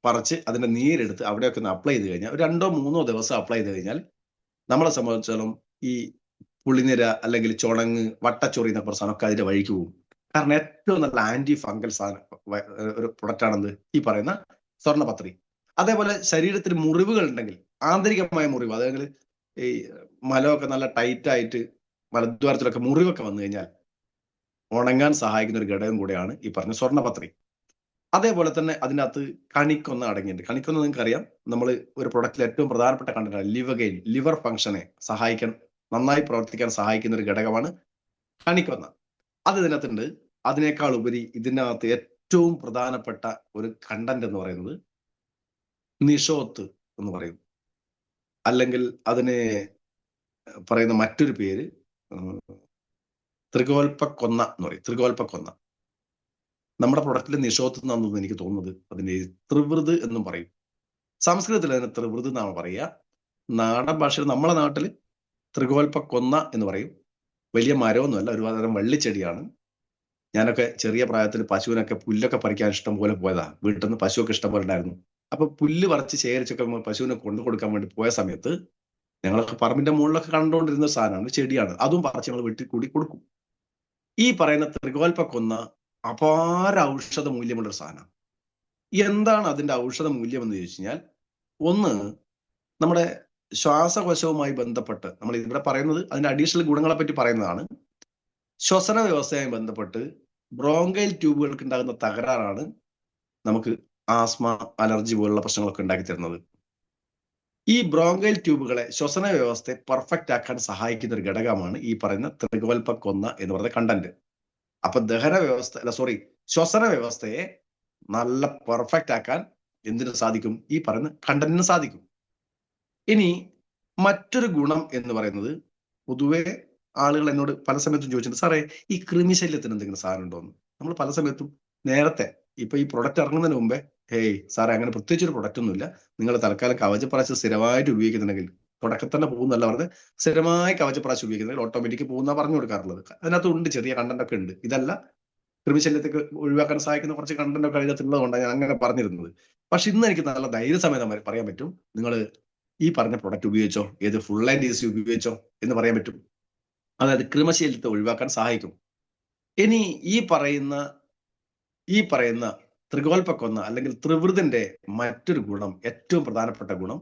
പറിച്ച് അതിന്റെ നീരെടുത്ത് അവിടെയൊക്കെ ഒന്ന് അപ്ലൈ ചെയ്ത് കഴിഞ്ഞാൽ, ഒരു 2-3 ദിവസം അപ്ലൈ ചെയ്ത് കഴിഞ്ഞാൽ നമ്മളെ സംബന്ധിച്ചിടത്തോളം ഈ പുളിനിര അല്ലെങ്കിൽ ചുണങ്ങ്, വട്ടച്ചൊറി എന്നൊക്കെ പറഞ്ഞ സാധനമൊക്കെ അതിന്റെ വഴിക്ക് പോകും. കാരണം ഏറ്റവും നല്ല ആന്റി ഫംഗൽ സാധനം ഒരു പ്രൊഡക്റ്റ് ആണെന്ത്, ഈ പറയുന്ന സ്വർണ്ണപത്രി. അതേപോലെ ശരീരത്തിൽ മുറിവുകൾ ഉണ്ടെങ്കിൽ, ആന്തരികമായ മുറിവ്, അതായത് ഈ മലമൊക്കെ നല്ല ടൈറ്റ് ആയിട്ട് മലദ്വാരത്തിലൊക്കെ മുറിവൊക്കെ വന്നു കഴിഞ്ഞാൽ ഉണങ്ങാൻ സഹായിക്കുന്ന ഒരു ഘടകം കൂടെയാണ് ഈ പറഞ്ഞ സ്വർണ്ണപത്രി. അതേപോലെ തന്നെ അതിനകത്ത് കണിക്കൊന്ന അടങ്ങിയിട്ടുണ്ട്. കണിക്കൊന്ന നിങ്ങൾക്ക് അറിയാം, നമ്മൾ ഒരു പ്രൊഡക്റ്റിൽ ഏറ്റവും പ്രധാനപ്പെട്ട കണ്ടന്റാണ് ലിവർ ഫംഗ്ഷനെ സഹായിക്കാൻ, നന്നായി പ്രവർത്തിക്കാൻ സഹായിക്കുന്ന ഒരു ഘടകമാണ് കണിക്കൊന്ന. അത് ഇതിനകത്തുണ്ട്. അതിനേക്കാൾ ഉപരി ഇതിനകത്ത് ഏറ്റവും പ്രധാനപ്പെട്ട ഒരു കണ്ടന്റ് എന്ന് പറയുന്നത് നിഷോത്ത് എന്ന് പറയും, അല്ലെങ്കിൽ അതിനെ പറയുന്ന മറ്റൊരു പേര് ത്രികോൽപ്പക്കൊന്ന എന്ന് പറയും. ത്രികോൽപ്പക്കൊന്ന നമ്മുടെ പ്രൊഡക്റ്റിൽ നിഷോത്ത് എന്നാണെന്ന് എനിക്ക് തോന്നുന്നത്. അതിന്റെ ത്രിവൃത് എന്നും പറയും. സംസ്കൃതത്തിൽ അതിന് ത്രിവൃത് എന്നാണ് പറയുക. നാടൻ ഭാഷയിൽ നമ്മളെ നാട്ടിൽ ത്രികോൽപ്പക്കൊന്ന എന്ന് പറയും. വലിയ മരമൊന്നുമല്ല, ഒരു തരം വള്ളിച്ചെടിയാണ്. ഞാനൊക്കെ ചെറിയ പ്രായത്തിൽ പശുവിനൊക്കെ പുല്ലൊക്കെ പറിക്കാൻ ഇഷ്ടം പോലെ പോയതാ. വീട്ടിൽ നിന്ന് പശുവൊക്കെ ഇഷ്ടം പോലെ ഉണ്ടായിരുന്നു. അപ്പൊ പുല്ല് പറിച്ച് ശേഖരിച്ചൊക്കെ പശുവിനെ കൊണ്ടു കൊടുക്കാൻ വേണ്ടി പോയ സമയത്ത് ഞങ്ങളൊക്കെ പറമ്പിന്റെ മുകളിലൊക്കെ കണ്ടുകൊണ്ടിരുന്ന സാധനമാണ്, ചെടിയാണ്. അതും പറിച്ച് ഞങ്ങൾ വീട്ടിൽ കൂടി കൊടുക്കും. ഈ പറയുന്ന ത്രികോൽപ്പക്കൊന്ന അപാര ഔഷധ മൂല്യമുള്ള ഒരു സാധനം. എന്താണ് അതിന്റെ ഔഷധ മൂല്യം എന്ന് ചോദിച്ചു കഴിഞ്ഞാൽ, ഒന്ന്, നമ്മുടെ ശ്വാസകോശവുമായി ബന്ധപ്പെട്ട് നമ്മൾ ഇവിടെ പറയുന്നത് അതിന്റെ അഡീഷണൽ ഗുണങ്ങളെ പറ്റി പറയുന്നതാണ്. ശ്വസന വ്യവസ്ഥയുമായി ബന്ധപ്പെട്ട് ബ്രോങ്കൈൽ ട്യൂബുകൾക്ക് ഉണ്ടാകുന്ന തകരാറാണ് നമുക്ക് ആസ്മ, അലർജി പോലുള്ള പ്രശ്നങ്ങളൊക്കെ ഉണ്ടാക്കി തരുന്നത്. ഈ ബ്രോങ്കൈൽ ട്യൂബുകളെ, ശ്വസന വ്യവസ്ഥയെ പെർഫെക്റ്റ് ആക്കാൻ സഹായിക്കുന്ന ഒരു ഘടകമാണ് ഈ പറയുന്ന ത്രികോൽപ്പക്കൊന്ന എന്ന് പറയുന്ന കണ്ടന്റ്. അപ്പൊ ശ്വസന വ്യവസ്ഥയെ നല്ല പെർഫെക്റ്റ് ആക്കാൻ എന്തിനു സാധിക്കും? ഈ പറയുന്ന കണ്ടന്റിന് സാധിക്കും. ഇനി മറ്റൊരു ഗുണം എന്ന് പറയുന്നത്, പൊതുവെ ആളുകൾ എന്നോട് പല സമയത്തും ചോദിച്ചിട്ടുണ്ട്, സാറേ ഈ കൃമിശല്യത്തിന് എന്തെങ്കിലും സാധനം ഉണ്ടോന്ന്. നമ്മൾ പല സമയത്തും നേരത്തെ ഇപ്പൊ ഈ പ്രൊഡക്റ്റ് ഇറങ്ങുന്നതിന് മുമ്പേ, ഹേയ് സാറേ അങ്ങനെ പ്രത്യേകിച്ച് ഒരു പ്രൊഡക്റ്റ് ഒന്നുമില്ല, നിങ്ങൾ തൽക്കാലം കവചപ്രാശം സ്ഥിരമായിട്ട് ഉപയോഗിക്കുന്നുണ്ടെങ്കിൽ, തുടക്കത്തിൽ തന്നെ പോകുന്നല്ല പറഞ്ഞത്, സ്ഥിരമായി കവചപ്രാശം ഉപയോഗിക്കുന്നെങ്കിൽ ഓട്ടോമാറ്റിക് പോകുന്ന പറഞ്ഞു കൊടുക്കാറുള്ളത്. അതിനകത്ത് ഉണ്ട്, ചെറിയ കണ്ടന്റ് ഒക്കെ ഉണ്ട്. ഇതല്ല, കൃമിശല്യത്തൊക്കെ ഒഴിവാക്കാൻ സഹായിക്കുന്ന കുറച്ച് കണ്ടന്റ് ഒക്കെ അതിനകത്തുള്ളതുകൊണ്ടാണ് ഞാൻ അങ്ങനെ പറഞ്ഞിരുന്നത്. പക്ഷെ ഇന്ന് എനിക്ക് നല്ല ധൈര്യസമേതം പറയാൻ പറ്റും, നിങ്ങൾ ഈ പറഞ്ഞ പ്രൊഡക്റ്റ് ഉപയോഗിച്ചോ, ഏത് ഫുൾ ആൻഡ് ഈസി ഉപയോഗിച്ചോ എന്ന് പറയാൻ പറ്റും. അതായത് കൃമിശല്യത്തെ ഒഴിവാക്കാൻ സഹായിക്കും. ഇനി ഈ പറയുന്ന ത്രികോൽപ്പക്കൊന്ന അല്ലെങ്കിൽ ത്രിവൃതിന്റെ മറ്റൊരു ഗുണം, ഏറ്റവും പ്രധാനപ്പെട്ട ഗുണം,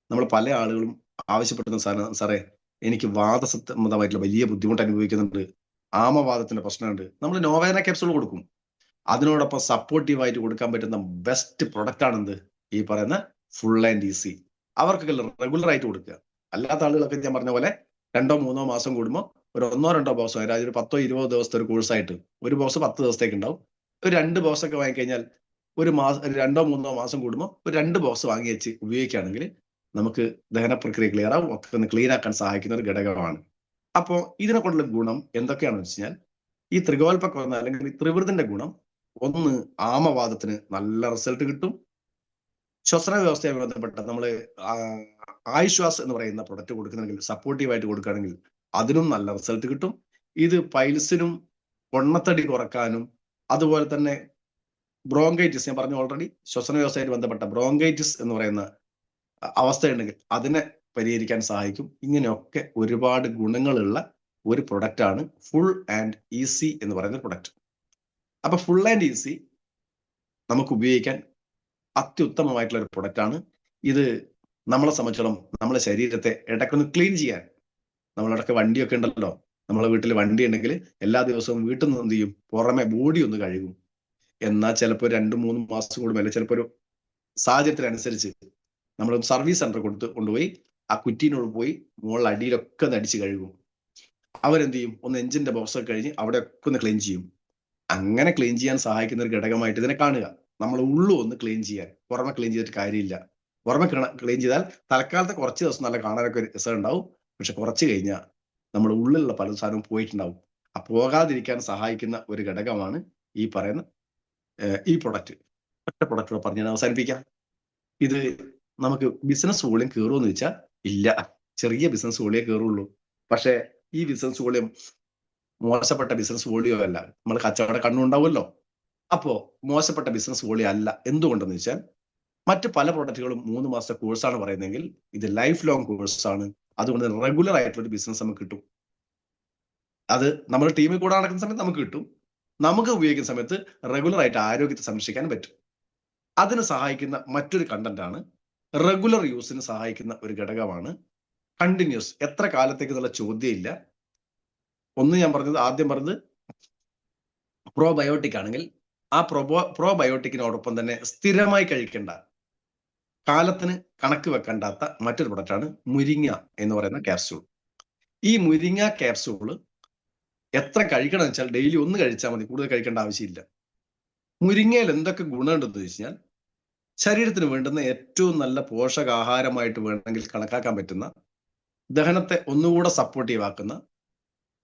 നമ്മൾ പല ആളുകളും ആവശ്യപ്പെടുന്ന സാധനം, സാറേ എനിക്ക് വാദസംബന്ധമായിട്ടുള്ള വലിയ ബുദ്ധിമുട്ട് അനുഭവിക്കുന്നുണ്ട്, ആമവാദത്തിന്റെ പ്രശ്നമുണ്ട്, നമ്മൾ നോവേന ക്യാപ്സൂൾ കൊടുക്കും. അതിനോടൊപ്പം സപ്പോർട്ടീവായിട്ട് കൊടുക്കാൻ പറ്റുന്ന ബെസ്റ്റ് പ്രൊഡക്റ്റ് ആണെന്ത്? ഈ പറയുന്ന ഫുൾ ആൻഡ് ഈസി. അവർക്കൊക്കെ റെഗുലർ ആയിട്ട് കൊടുക്കുക. അല്ലാത്ത ആളുകളൊക്കെ ഞാൻ പറഞ്ഞ പോലെ 2-3 മാസം കൂടുമ്പോൾ ഒരു 1-2 ബോക്സ്, അതായത് ഒരു 10-20 ദിവസത്തെ ഒരു കോഴ്സായിട്ട് ഒരു ബോക്സ് 10 ദിവസത്തേക്ക് ഉണ്ടാവും. ഒരു 2 ബോക്സ് ഒക്കെ വാങ്ങിക്കഴിഞ്ഞാൽ ഒരു 2-3 മാസം കൂടുമ്പോൾ ഒരു 2 ബോക്സ് വാങ്ങി വെച്ച് ഉപയോഗിക്കുകയാണെങ്കിൽ നമുക്ക് ദഹന പ്രക്രിയ ക്ലിയർ ആവും, ഒക്കെ ഒന്ന് ക്ലീൻ ആക്കാൻ സഹായിക്കുന്ന ഒരു ഘടകമാണ്. അപ്പോൾ ഇതിനെ കൊണ്ടുള്ള ഗുണം എന്തൊക്കെയാണെന്ന് വെച്ച് കഴിഞ്ഞാൽ, ഈ ത്രികോൽപ്പക്കൊന്ന അല്ലെങ്കിൽ ഈ ത്രിവൃതിന്റെ ഗുണം, ഒന്ന്, ആമവാദത്തിന് നല്ല റിസൾട്ട് കിട്ടും. ശ്വസന വ്യവസ്ഥയുമായി ബന്ധപ്പെട്ട നമ്മൾ ആയുശ്വാസ് എന്ന് പറയുന്ന പ്രൊഡക്റ്റ് കൊടുക്കുന്നെങ്കിൽ, സപ്പോർട്ടീവായിട്ട് കൊടുക്കുകയാണെങ്കിൽ അതിനും നല്ല റിസൾട്ട് കിട്ടും. ഇത് പൈൽസിനും പൊണ്ണത്തടി കുറക്കാനും അതുപോലെ തന്നെ ബ്രോങ്കൈറ്റിസ്, ഞാൻ പറഞ്ഞു ഓൾറെഡി, ശ്വസന വ്യവസ്ഥയായിട്ട് ബന്ധപ്പെട്ട ബ്രോങ്കൈറ്റിസ് എന്ന് പറയുന്ന അവസ്ഥയുണ്ടെങ്കിൽ അതിനെ പരിഹരിക്കാൻ സഹായിക്കും. ഇങ്ങനെയൊക്കെ ഒരുപാട് ഗുണങ്ങളുള്ള ഒരു പ്രൊഡക്റ്റാണ് ഫുൾ ആൻഡ് ഈസി എന്ന് പറയുന്ന പ്രൊഡക്റ്റ്. അപ്പൊ ഫുൾ ആൻഡ് ഈസി നമുക്ക് ഉപയോഗിക്കാൻ അത്യുത്തമമായിട്ടുള്ള ഒരു പ്രൊഡക്റ്റാണ്. ഇത് നമ്മളെ സംബന്ധിച്ചോളം നമ്മളെ ശരീരത്തെ ഇടയ്ക്കൊന്ന് ക്ലീൻ ചെയ്യാൻ, നമ്മളിടയ്ക്ക് വണ്ടിയൊക്കെ ഉണ്ടല്ലോ, നമ്മളെ വീട്ടിൽ വണ്ടി ഉണ്ടെങ്കിൽ എല്ലാ ദിവസവും വീട്ടിൽ നിന്ന് എന്ത് ചെയ്യും, പുറമെ ബോഡി ഒന്ന് കഴുകും. എന്നാൽ ചിലപ്പോൾ 2-3 മാസം കൂടുമ്പോൾ, അല്ലെങ്കിൽ ചിലപ്പോൾ ഒരു സാഹചര്യത്തിനനുസരിച്ച് നമ്മൾ സർവീസ് സെന്റർ കൊണ്ടുപോയി ആ കുറ്റീനോട് പോയി മുകളിൽ അടിയിലൊക്കെ ഒന്ന് അടിച്ച് കഴുകും. അവരെന്ത് ചെയ്യും, ഒന്ന് എഞ്ചിന്റെ ബോക്സ് ഒക്കെ കഴിഞ്ഞ് അവിടെ ഒക്കെ ഒന്ന് ക്ലീൻ ചെയ്യും. അങ്ങനെ ക്ലീൻ ചെയ്യാൻ സഹായിക്കുന്ന ഒരു ഘടകമായിട്ട് ഇതിനെ കാണുക. നമ്മൾ ഉള്ളു ഒന്ന് ക്ലീൻ ചെയ്യാൻ, പുറമെ ക്ലീൻ ചെയ്തിട്ട് കാര്യമില്ല. പുറമെ ക്ലീൻ ചെയ്താൽ തൽക്കാലത്തെ കുറച്ച് ദിവസം നല്ല കാണാനൊക്കെ ഒരു രസം ഉണ്ടാവും, പക്ഷെ കുറച്ച് കഴിഞ്ഞാൽ നമ്മുടെ ഉള്ളിലുള്ള പല സാധനവും പോയിട്ടുണ്ടാവും. ആ പോകാതിരിക്കാൻ സഹായിക്കുന്ന ഒരു ഘടകമാണ് ഈ പറയുന്ന ഈ പ്രൊഡക്റ്റ്. ഒറ്റ പ്രൊഡക്റ്റ് പറഞ്ഞ് ഞാൻ അവസാനിപ്പിക്കാം. ഇത് നമുക്ക് ബിസിനസ് വോളിയം കയറുമെന്ന് ചോദിച്ചാൽ ഇല്ല, ചെറിയ ബിസിനസ് വോളിയേ കയറുള്ളൂ. പക്ഷെ ഈ ബിസിനസ് വോളിയം മോശപ്പെട്ട ബിസിനസ് വോളിയോ അല്ല. നമ്മൾ കച്ചവട കണ്ണുണ്ടാവുമല്ലോ, അപ്പോ മോശപ്പെട്ട ബിസിനസ് വോളിയം അല്ല. എന്തുകൊണ്ടെന്ന് വെച്ചാൽ, മറ്റ് പല പ്രൊഡക്റ്റുകളും 3 മാസത്തെ കോഴ്സാണ് പറയുന്നതെങ്കിൽ ഇത് ലൈഫ് ലോങ് കോഴ്സാണ്. അതുകൊണ്ട് റെഗുലർ ആയിട്ടുള്ള ഒരു ബിസിനസ് നമുക്ക് കിട്ടും. അത് നമ്മുടെ ടീമിൽ കൂടെ നടക്കുന്ന സമയത്ത് നമുക്ക് കിട്ടും. നമുക്ക് ഉപയോഗിക്കുന്ന സമയത്ത് റെഗുലർ ആയിട്ട് ആരോഗ്യത്തെ സംരക്ഷിക്കാൻ പറ്റും. അതിന് സഹായിക്കുന്ന മറ്റൊരു കണ്ടന്റ് ആണ്, റെഗുലർ യൂസിന് സഹായിക്കുന്ന ഒരു ഘടകമാണ് കണ്ടിന്യൂസ്. എത്ര കാലത്തേക്ക് എന്നുള്ള ചോദ്യം ഇല്ല. ഒന്ന് ഞാൻ ആദ്യം പറഞ്ഞത് പ്രോബയോട്ടിക് ആണെങ്കിൽ ആ പ്രോബയോട്ടിക്കിനോടൊപ്പം തന്നെ സ്ഥിരമായി കഴിക്കേണ്ട, കാലത്തിന് കണക്ക് വെക്കേണ്ടാത്ത മറ്റൊരു പ്രൊഡക്റ്റാണ് മുരിങ്ങ എന്ന് പറയുന്ന ക്യാപ്സ്യൂൾ. ഈ മുരിങ്ങ ക്യാപ്സ്യൂള് എത്ര കഴിക്കണം വെച്ചാൽ ഡെയിലി ഒന്ന് കഴിച്ചാൽ മതി, കൂടുതൽ കഴിക്കേണ്ട ആവശ്യമില്ല. മുരിങ്ങയിൽ എന്തൊക്കെ ഗുണമുണ്ടെന്ന് വെച്ച് കഴിഞ്ഞാൽ, ശരീരത്തിന് വേണ്ടുന്ന ഏറ്റവും നല്ല പോഷകാഹാരമായിട്ട് വേണമെങ്കിൽ കണക്കാക്കാൻ പറ്റുന്ന, ദഹനത്തെ ഒന്നുകൂടെ സപ്പോർട്ടീവ് ആക്കുന്ന,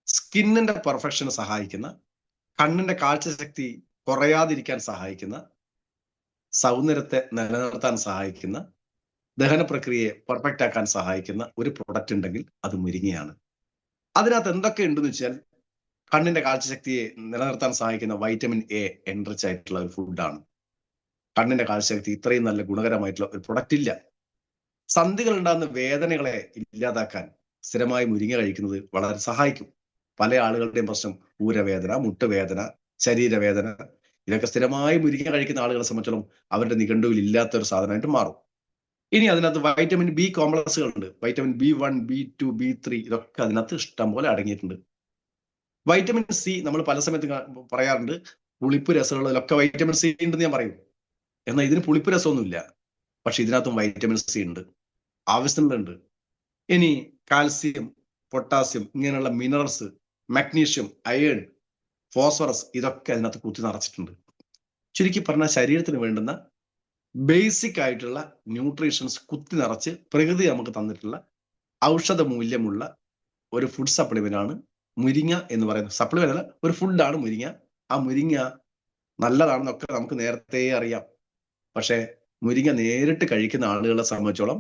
സ്കിന്നിന്റെ പെർഫെക്ഷന് സഹായിക്കുന്ന, കണ്ണിന്റെ കാഴ്ചശക്തി കുറയാതിരിക്കാൻ സഹായിക്കുന്ന, സൗന്ദര്യത്തെ നിലനിർത്താൻ സഹായിക്കുന്ന, ദഹന പ്രക്രിയയെ പെർഫെക്റ്റ് ആക്കാൻ സഹായിക്കുന്ന ഒരു പ്രൊഡക്റ്റ് ഉണ്ടെങ്കിൽ അത് മുരിങ്ങയാണ്. അതിനകത്ത് എന്തൊക്കെ ഉണ്ടെന്ന് വെച്ചാൽ, കണ്ണിന്റെ കാഴ്ചശക്തിയെ നിലനിർത്താൻ സഹായിക്കുന്ന വൈറ്റമിൻ എ എൻറിച്ച് ആയിട്ടുള്ള ഒരു ഫുഡാണ്. കണ്ണിന്റെ കാഴ്ചശക്തി ഇത്രയും നല്ല ഗുണകരമായിട്ടുള്ള ഒരു പ്രൊഡക്റ്റ് ഇല്ല. സന്ധികൾ ഉണ്ടാകുന്ന വേദനകളെ ഇല്ലാതാക്കാൻ സ്ഥിരമായി മുരിങ്ങ കഴിക്കുന്നത് വളരെ സഹായിക്കും. പല ആളുകളുടെയും പ്രശ്നം ഊരവേദന, മുട്ടുവേദന, ശരീരവേദന, ഇതൊക്കെ സ്ഥിരമായി മുരിങ്ങ കഴിക്കുന്ന ആളുകളെ സംബന്ധിച്ചോളം അവരുടെ നിഘണ്ടുവിൽ ഇല്ലാത്ത ഒരു സാധനമായിട്ട് മാറും. ഇനി അതിനകത്ത് vitamin B കോംപ്ലക്സുകളുണ്ട്. Vitamin B1, B2, B3 ഇതൊക്കെ അതിനകത്ത് ഇഷ്ടം പോലെ അടങ്ങിയിട്ടുണ്ട്. വൈറ്റമിൻ സി നമ്മൾ പല സമയത്ത് പറയാറുണ്ട്, പുളിപ്പ് രസമുള്ളതിലൊക്കെ വൈറ്റമിൻ സി ഉണ്ടെന്ന് ഞാൻ പറയും. എന്നാൽ ഇതിന് പുളിപ്പ് രസമൊന്നുമില്ല. പക്ഷെ ഇതിനകത്തും വൈറ്റമിൻ സി ഉണ്ട്, ആവശ്യത്തിനുണ്ട്. ഇനി കാൽസ്യം, പൊട്ടാസ്യം ഇങ്ങനെയുള്ള മിനറൽസ്, മഗ്നീഷ്യം, അയേൺ, ഫോസ്ഫറസ് ഇതൊക്കെ അതിനകത്ത് കുത്തി നിറച്ചിട്ടുണ്ട്. ചുരുക്കി പറഞ്ഞാൽ ശരീരത്തിന് വേണ്ടുന്ന ബേസിക് ആയിട്ടുള്ള ന്യൂട്രീഷൻസ് കുത്തി നിറച്ച് പ്രകൃതി നമുക്ക് തന്നിട്ടുള്ള ഔഷധ മൂല്യമുള്ള ഒരു ഫുഡ് സപ്ലിമെന്റ് ആണ് മുരിങ്ങ എന്ന് പറയുന്നത്. സപ്ലിമെന്റ് അല്ല, ഒരു ഫുഡാണ് മുരിങ്ങ. ആ മുരിങ്ങ നല്ലതാണെന്നൊക്കെ നമുക്ക് നേരത്തെ അറിയാം. പക്ഷെ മുരിങ്ങ നേരിട്ട് കഴിക്കുന്ന ആളുകളെ സംബന്ധിച്ചോളം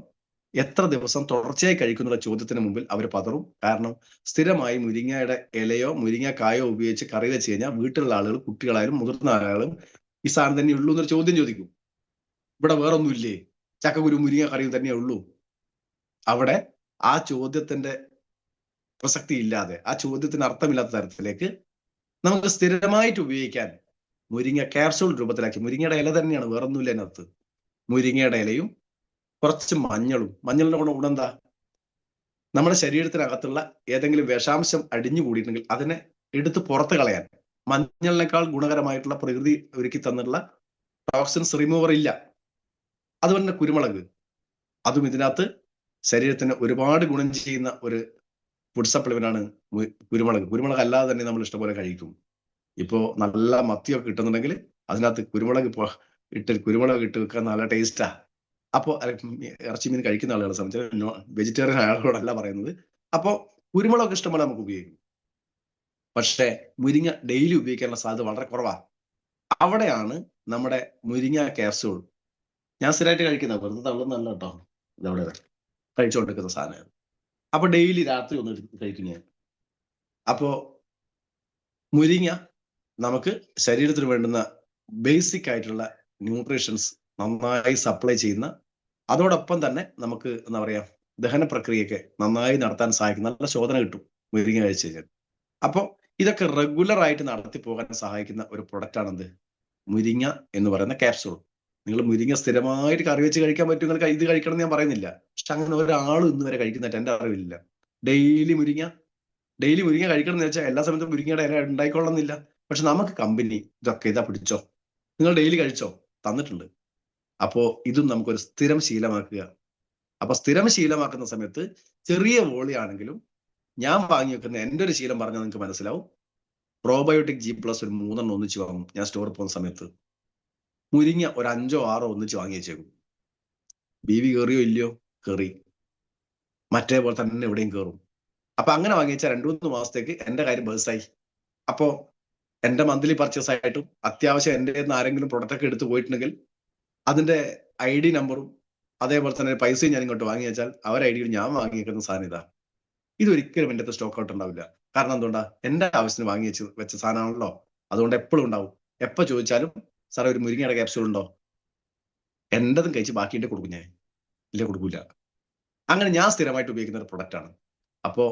എത്ര ദിവസം തുടർച്ചയായി കഴിക്കുന്നുള്ള ചോദ്യത്തിന് മുമ്പിൽ അവർ പതറും. കാരണം സ്ഥിരമായി മുരിങ്ങയുടെ ഇലയോ മുരിങ്ങക്കായോ ഉപയോഗിച്ച് കറി വെച്ച് കഴിഞ്ഞാൽ വീട്ടിലുള്ള ആളുകൾ, കുട്ടികളായാലും മുതിർന്ന ആളുകളും ഈ സാധനം തന്നെ ഉള്ളൂ എന്നൊരു ചോദ്യം ചോദിക്കും. ഇവിടെ വേറൊന്നുമില്ലേ, ചക്കക്കുരു മുരിങ്ങ കറിയും തന്നെ ഉള്ളൂ? അവിടെ ആ ചോദ്യത്തിന്റെ പ്രസക്തി ഇല്ലാതെ, ആ ചോദ്യത്തിന് അർത്ഥമില്ലാത്ത തരത്തിലേക്ക് നമുക്ക് സ്ഥിരമായിട്ട് ഉപയോഗിക്കാൻ മുരിങ്ങ ക്യാപ്സൂൾ രൂപത്തിലാക്കി. മുരിങ്ങയുടെ ഇല തന്നെയാണ്, വേറൊന്നുമില്ല അതിനകത്ത്. മുരിങ്ങയുടെ ഇലയും കുറച്ച് മഞ്ഞളിന്റെ ഗുണം എന്താ? നമ്മുടെ ശരീരത്തിനകത്തുള്ള ഏതെങ്കിലും വിഷാംശം അടിഞ്ഞു കൂടിയിട്ടുണ്ടെങ്കിൽ അതിനെ എടുത്ത് പുറത്ത് കളയാൻ മഞ്ഞളിനേക്കാൾ ഗുണകരമായിട്ടുള്ള പ്രകൃതി ഒരുക്കി തന്നിട്ടുള്ള ടോക്സിൻസ് റിമൂവർ ഇല്ല. അതുപോലെ തന്നെ കുരുമുളക്, അതും ഇതിനകത്ത് ശരീരത്തിന് ഒരുപാട് ഗുണം ചെയ്യുന്ന ഒരു ഫുഡ് സപ്ലിമെന്റ് ആണ് കുരുമുളക്. കുരുമുളക് അല്ലാതെ തന്നെ നമ്മൾ ഇഷ്ടംപോലെ കഴിക്കും. ഇപ്പോ നല്ല മത്തിയൊക്കെ കിട്ടുന്നുണ്ടെങ്കിൽ അതിനകത്ത് കുരുമുളക് കുരുമുളക് ഇട്ട് വെക്കാൻ നല്ല ടേസ്റ്റാ. അപ്പോൾ ഇറച്ചി മീൻ കഴിക്കുന്ന ആളുകളെ സംബന്ധിച്ച്, വെജിറ്റേറിയൻ ആളുകളോടല്ല പറയുന്നത്. അപ്പോൾ കുരുമുളക് ഇഷ്ടംപോലെ നമുക്ക് ഉപയോഗിക്കും. പക്ഷേ മുരിങ്ങ ഡെയിലി ഉപയോഗിക്കാനുള്ള സാധ്യത വളരെ കുറവാണ്. അവിടെയാണ് നമ്മുടെ മുരിങ്ങ ക്യാപ്സൂൾ ഞാൻ സ്ഥിരമായിട്ട് കഴിക്കുന്നത്. വെറുതെ തള്ളുന്നല്ല കേട്ടോ, ഇതവിടെ കഴിച്ചുകൊണ്ടിരിക്കുന്ന സാധനമാണ്. അപ്പൊ ഡെയിലി രാത്രി ഒന്ന് കഴിക്കും ഞാൻ. അപ്പോ മുരിങ്ങ നമുക്ക് ശരീരത്തിന് വേണ്ടുന്ന ബേസിക് ആയിട്ടുള്ള ന്യൂട്രീഷൻസ് നന്നായി സപ്ലൈ ചെയ്യുന്ന, അതോടൊപ്പം തന്നെ നമുക്ക് എന്താ പറയാ, ദഹന പ്രക്രിയയൊക്കെ നന്നായി നടത്താൻ സഹായിക്കുന്ന നല്ല ശോധന കിട്ടും മുരിങ്ങ കഴിച്ചു കഴിഞ്ഞാൽ. അപ്പോൾ ഇതൊക്കെ റെഗുലർ ആയിട്ട് നടത്തി പോകാൻ സഹായിക്കുന്ന ഒരു പ്രൊഡക്റ്റ് ആണ് എന്ത്, മുരിങ്ങ എന്ന് പറയുന്ന ക്യാപ്സൂൾ. നിങ്ങൾ മുരിങ്ങ സ്ഥിരമായിട്ട് കറി വെച്ച് കഴിക്കാൻ പറ്റും, നിങ്ങൾ ഇത് കഴിക്കണം എന്ന് ഞാൻ പറയുന്നില്ല. പക്ഷെ അങ്ങനെ ഒരാളും ഇന്ന് വരെ കഴിക്കുന്നതായിട്ട് എൻ്റെ അറിവില്ല. ഡെയിലി മുരിങ്ങ കഴിക്കണം എന്ന് വെച്ചാൽ എല്ലാ സമയത്തും മുരിങ്ങയുടെ ഇല ഉണ്ടായിക്കൊള്ളുന്നില്ല. പക്ഷെ നമുക്ക് കമ്പനി ഇതൊക്കെ ഇതാ പിടിച്ചോ, നിങ്ങൾ ഡെയിലി കഴിച്ചോ, തന്നിട്ടുണ്ട്. അപ്പോ ഇതും നമുക്കൊരു സ്ഥിരം ശീലമാക്കുക. അപ്പൊ സ്ഥിരം ശീലമാക്കുന്ന സമയത്ത് ചെറിയ വോളിയാണെങ്കിലും ഞാൻ വാങ്ങി വെക്കുന്ന എൻ്റെ ഒരു ശീലം പറഞ്ഞാൽ നിങ്ങൾക്ക് മനസ്സിലാവും. പ്രോബയോട്ടിക് G+ ഒരു 3 ഒന്നിച്ച് വാങ്ങും ഞാൻ സ്റ്റോറിൽ പോകുന്ന സമയത്ത്. മുരിങ്ങ ഒരു 5 or 6 ഒന്നിച്ച് വാങ്ങി വെച്ചേക്കും. BV കയറിയോ ഇല്ലയോ, കയറി. മറ്റേ പോലെ തന്നെ എവിടെയും കയറും. അപ്പൊ അങ്ങനെ വാങ്ങി വെച്ചാൽ 2-3 മാസത്തേക്ക് എൻ്റെ കാര്യം ബേസായി. അപ്പോ എൻ്റെ മന്ത്ലി പർച്ചേസ് ആയിട്ടും അത്യാവശ്യം എൻ്റെ നിന്ന് ആരെങ്കിലും പ്രൊഡക്റ്റ് ഒക്കെ എടുത്ത് പോയിട്ടുണ്ടെങ്കിൽ അതിന്റെ ID നമ്പറും അതേപോലെ തന്നെ പൈസയും ഞാൻ ഇങ്ങോട്ട് വാങ്ങി വെച്ചാൽ അവരുടെ ID ഞാൻ വാങ്ങി വെക്കുന്ന സാധനം ഇതാ. ഇതൊരിക്കലും എൻ്റെ അടുത്ത് സ്റ്റോക്ക് ഔട്ട് ഉണ്ടാവില്ല. കാരണം എന്തുകൊണ്ടാ, എൻ്റെ ആവശ്യത്തിന് വാങ്ങി വെച്ച സാധനമാണല്ലോ. അതുകൊണ്ട് എപ്പോഴും ഉണ്ടാവും. എപ്പോൾ ചോദിച്ചാലും സാറേ ഒരു മുരിങ്ങയുടെ ക്യാപ്സൂൾ ഉണ്ടോ, എൻ്റെതും കഴിച്ച് ബാക്കിയിട്ട് കൊടുക്കും ഞാൻ, ഇല്ല കൊടുക്കൂല. അങ്ങനെ ഞാൻ സ്ഥിരമായിട്ട് ഉപയോഗിക്കുന്ന ഒരു പ്രൊഡക്റ്റാണ്. അപ്പോൾ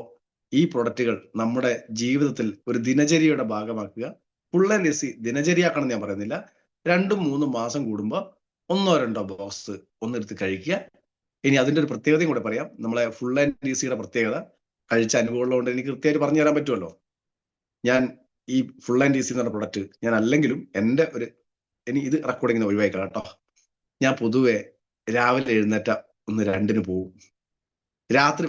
ഈ പ്രൊഡക്റ്റുകൾ നമ്മുടെ ജീവിതത്തിൽ ഒരു ദിനചര്യയുടെ ഭാഗമാക്കുക. ഫുൾ ആൻഡ് ഈസി ദിനചര്യയാക്കണം ഞാൻ പറയുന്നില്ല. 2-3 മാസം കൂടുമ്പോൾ 1-2 ബോക്സ് ഒന്നെടുത്ത് കഴിക്കുക. ഇനി അതിൻ്റെ ഒരു പ്രത്യേകതയും കൂടെ പറയാം. നമ്മളെ ഫുൾ ആൻഡ് ഈസിയുടെ പ്രത്യേകത കഴിച്ച അനുഭവമുള്ളതുകൊണ്ട് എനിക്ക് കൃത്യമായിട്ട് പറഞ്ഞു തരാൻ പറ്റുമല്ലോ. ഞാൻ ഈ ഫുൾ ആൻഡ് ഈസി എന്ന് പറഞ്ഞ പ്രൊഡക്റ്റ് ഞാൻ അല്ലെങ്കിലും എൻ്റെ ഇനി ഇത് റെക്കോർഡിങ്ങിന് ഒഴിവായിക്കാം കേട്ടോ. ഞാൻ പൊതുവെ രാവിലെ എഴുന്നേറ്റ 1-2 പോകും, രാത്രി